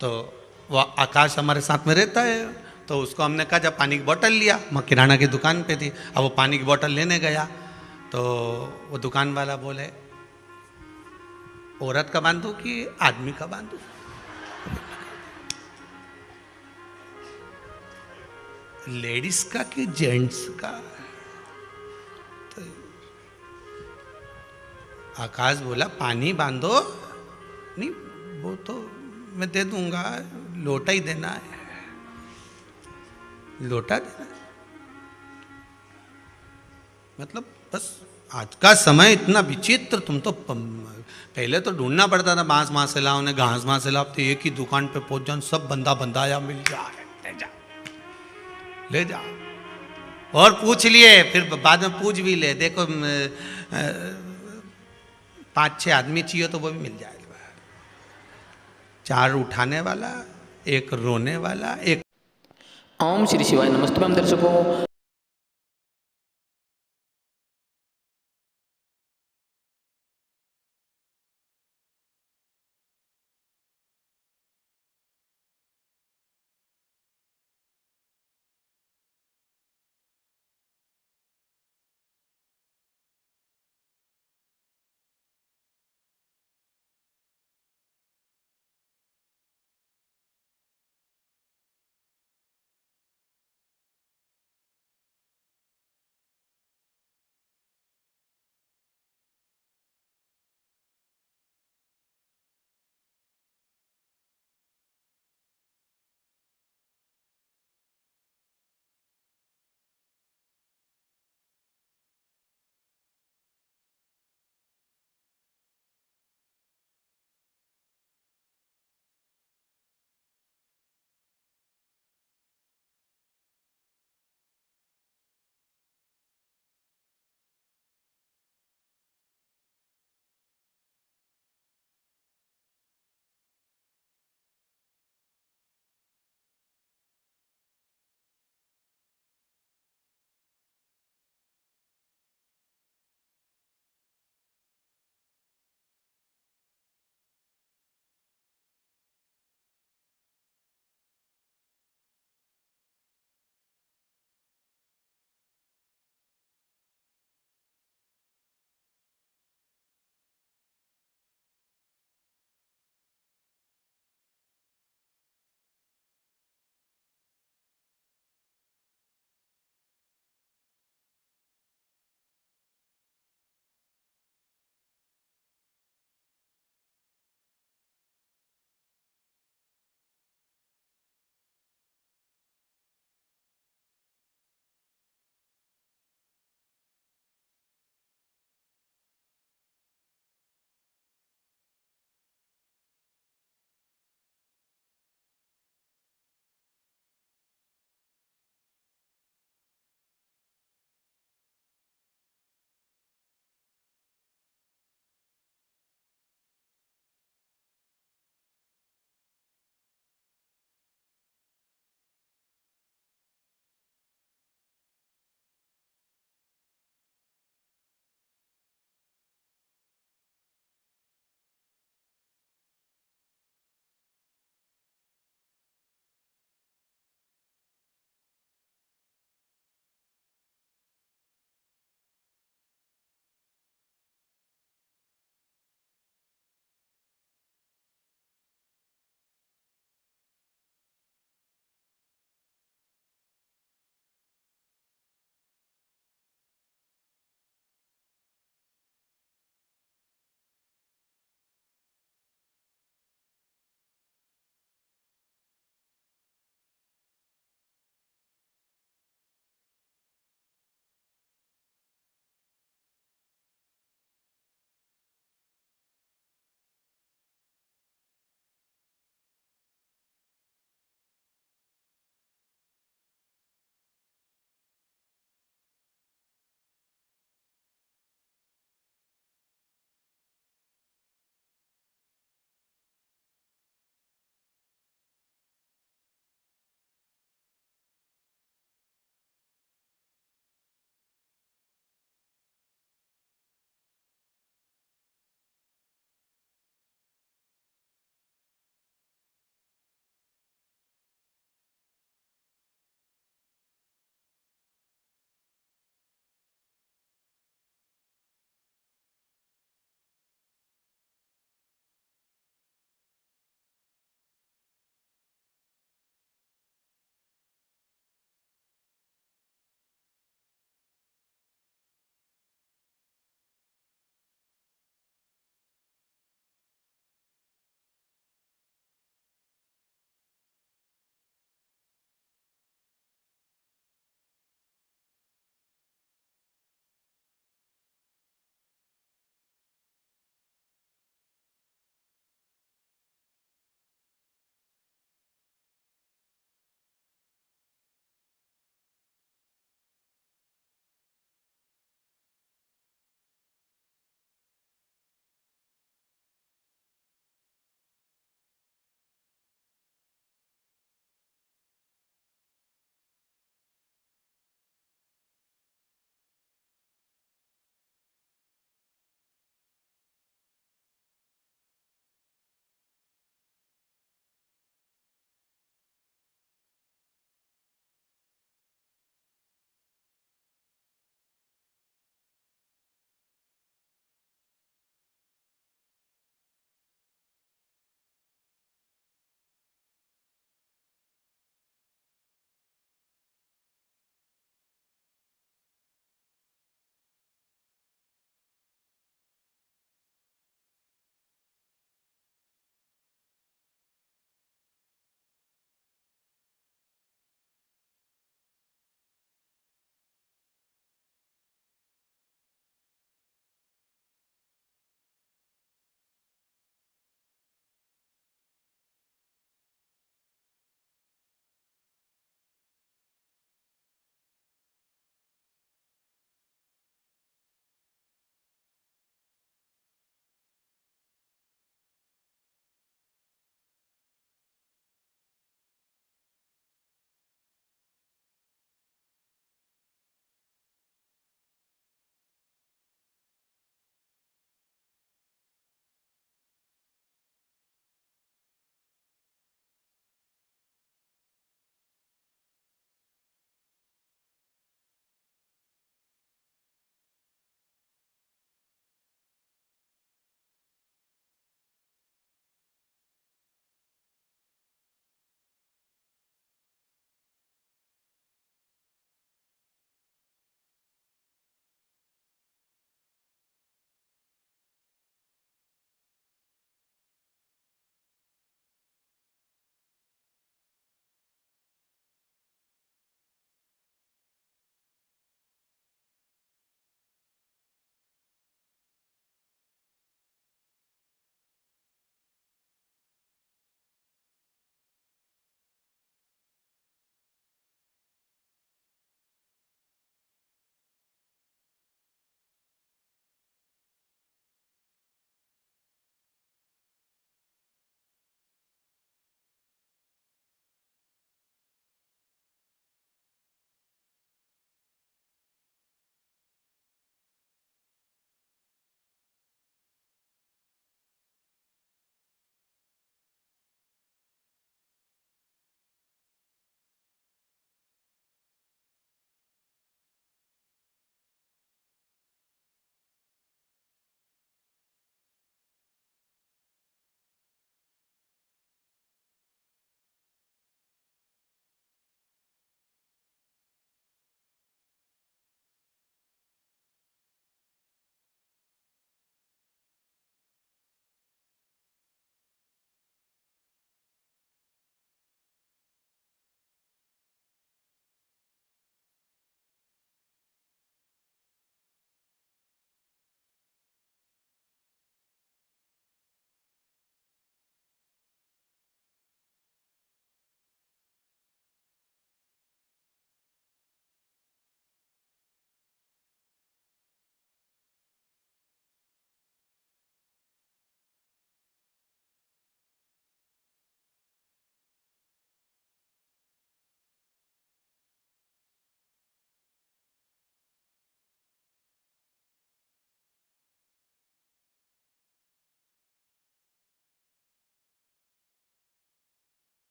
तो वो आकाश हमारे साथ में रहता है, तो उसको हमने कहा, जब पानी की बोतल लिया, मैं किराना की दुकान पे थी, अब वो पानी की बोतल लेने गया तो वो दुकान वाला बोले, औरत का बांधू कि आदमी का बांधू? लेडीज का कि जेंट्स का? तो आकाश बोला, पानी बांधो। नहीं, वो तो मैं दे दूंगा, लोटा ही देना है, लोटा देना। मतलब बस आज का समय इतना विचित्र। तुम तो पहले तो ढूंढना पड़ता था, बांस से लाओ ने, घास से लाओ, तो एक ही दुकान पे पहुंच जाओ, सब बंदा बंदाया मिल जाए, ले जा। और पूछ लिए, फिर बाद में पूछ भी ले, देखो 5-6 आदमी चाहिए तो वो भी मिल जाएगा। 4 उठाने वाला, 1 रोने वाला, 1। ओम श्री शिवाय। नमस्ते हम दर्शकों।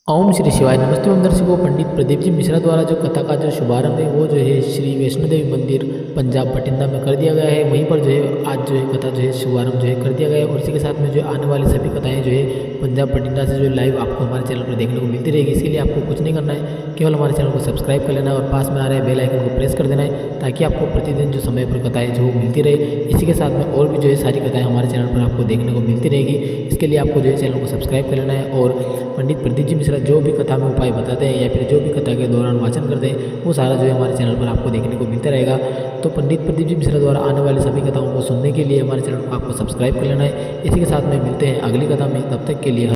ओम श्री शिवाय नमस्ते हम दर्शकों, पंडित प्रदीप जी मिश्रा द्वारा जो कथा का जो शुभारंभ है वो जो है श्री वैष्णो देवी मंदिर पंजाब बठिंडा में कर दिया गया है। वहीं पर जो है आज जो है कथा जो है शुभारंभ जो है कर दिया गया है। और इसी के साथ में जो आने वाली सभी कथाएं जो है पंजाब बठिंडा से जो लाइव आपको हमारे चैनल पर देखने को मिलती रहेगी। इसके लिए आपको कुछ नहीं करना है, केवल हमारे चैनल को सब्सक्राइब कर लेना है और पास में आ रहे बेल आइकन को प्रेस कर देना है, ताकि आपको प्रतिदिन जो समय पर कथाएं जो मिलती रहे। इसी के साथ में और भी जो है सारी कथाएं हमारे चैनल पर आपको देखने को मिलती रहेगी। इसके लिए आपको जो है चैनल को सब्सक्राइब कर लेना है और पंडित प्रदीप जी मिश्रा जो भी कथा में उपाय बताते हैं या फिर जो भी कथा के दौरान वाचन करते हैं वो सारा जो है हमारे चैनल पर आपको देखने को मिलता रहेगा। तो पंडित प्रदीप जी मिश्रा द्वारा आने वाली सभी कथाओं को सुनने के लिए हमारे चैनल को आपको सब्सक्राइब कर लेना है। इसी के साथ में मिलते हैं अगली कथा में, तब तक के लिए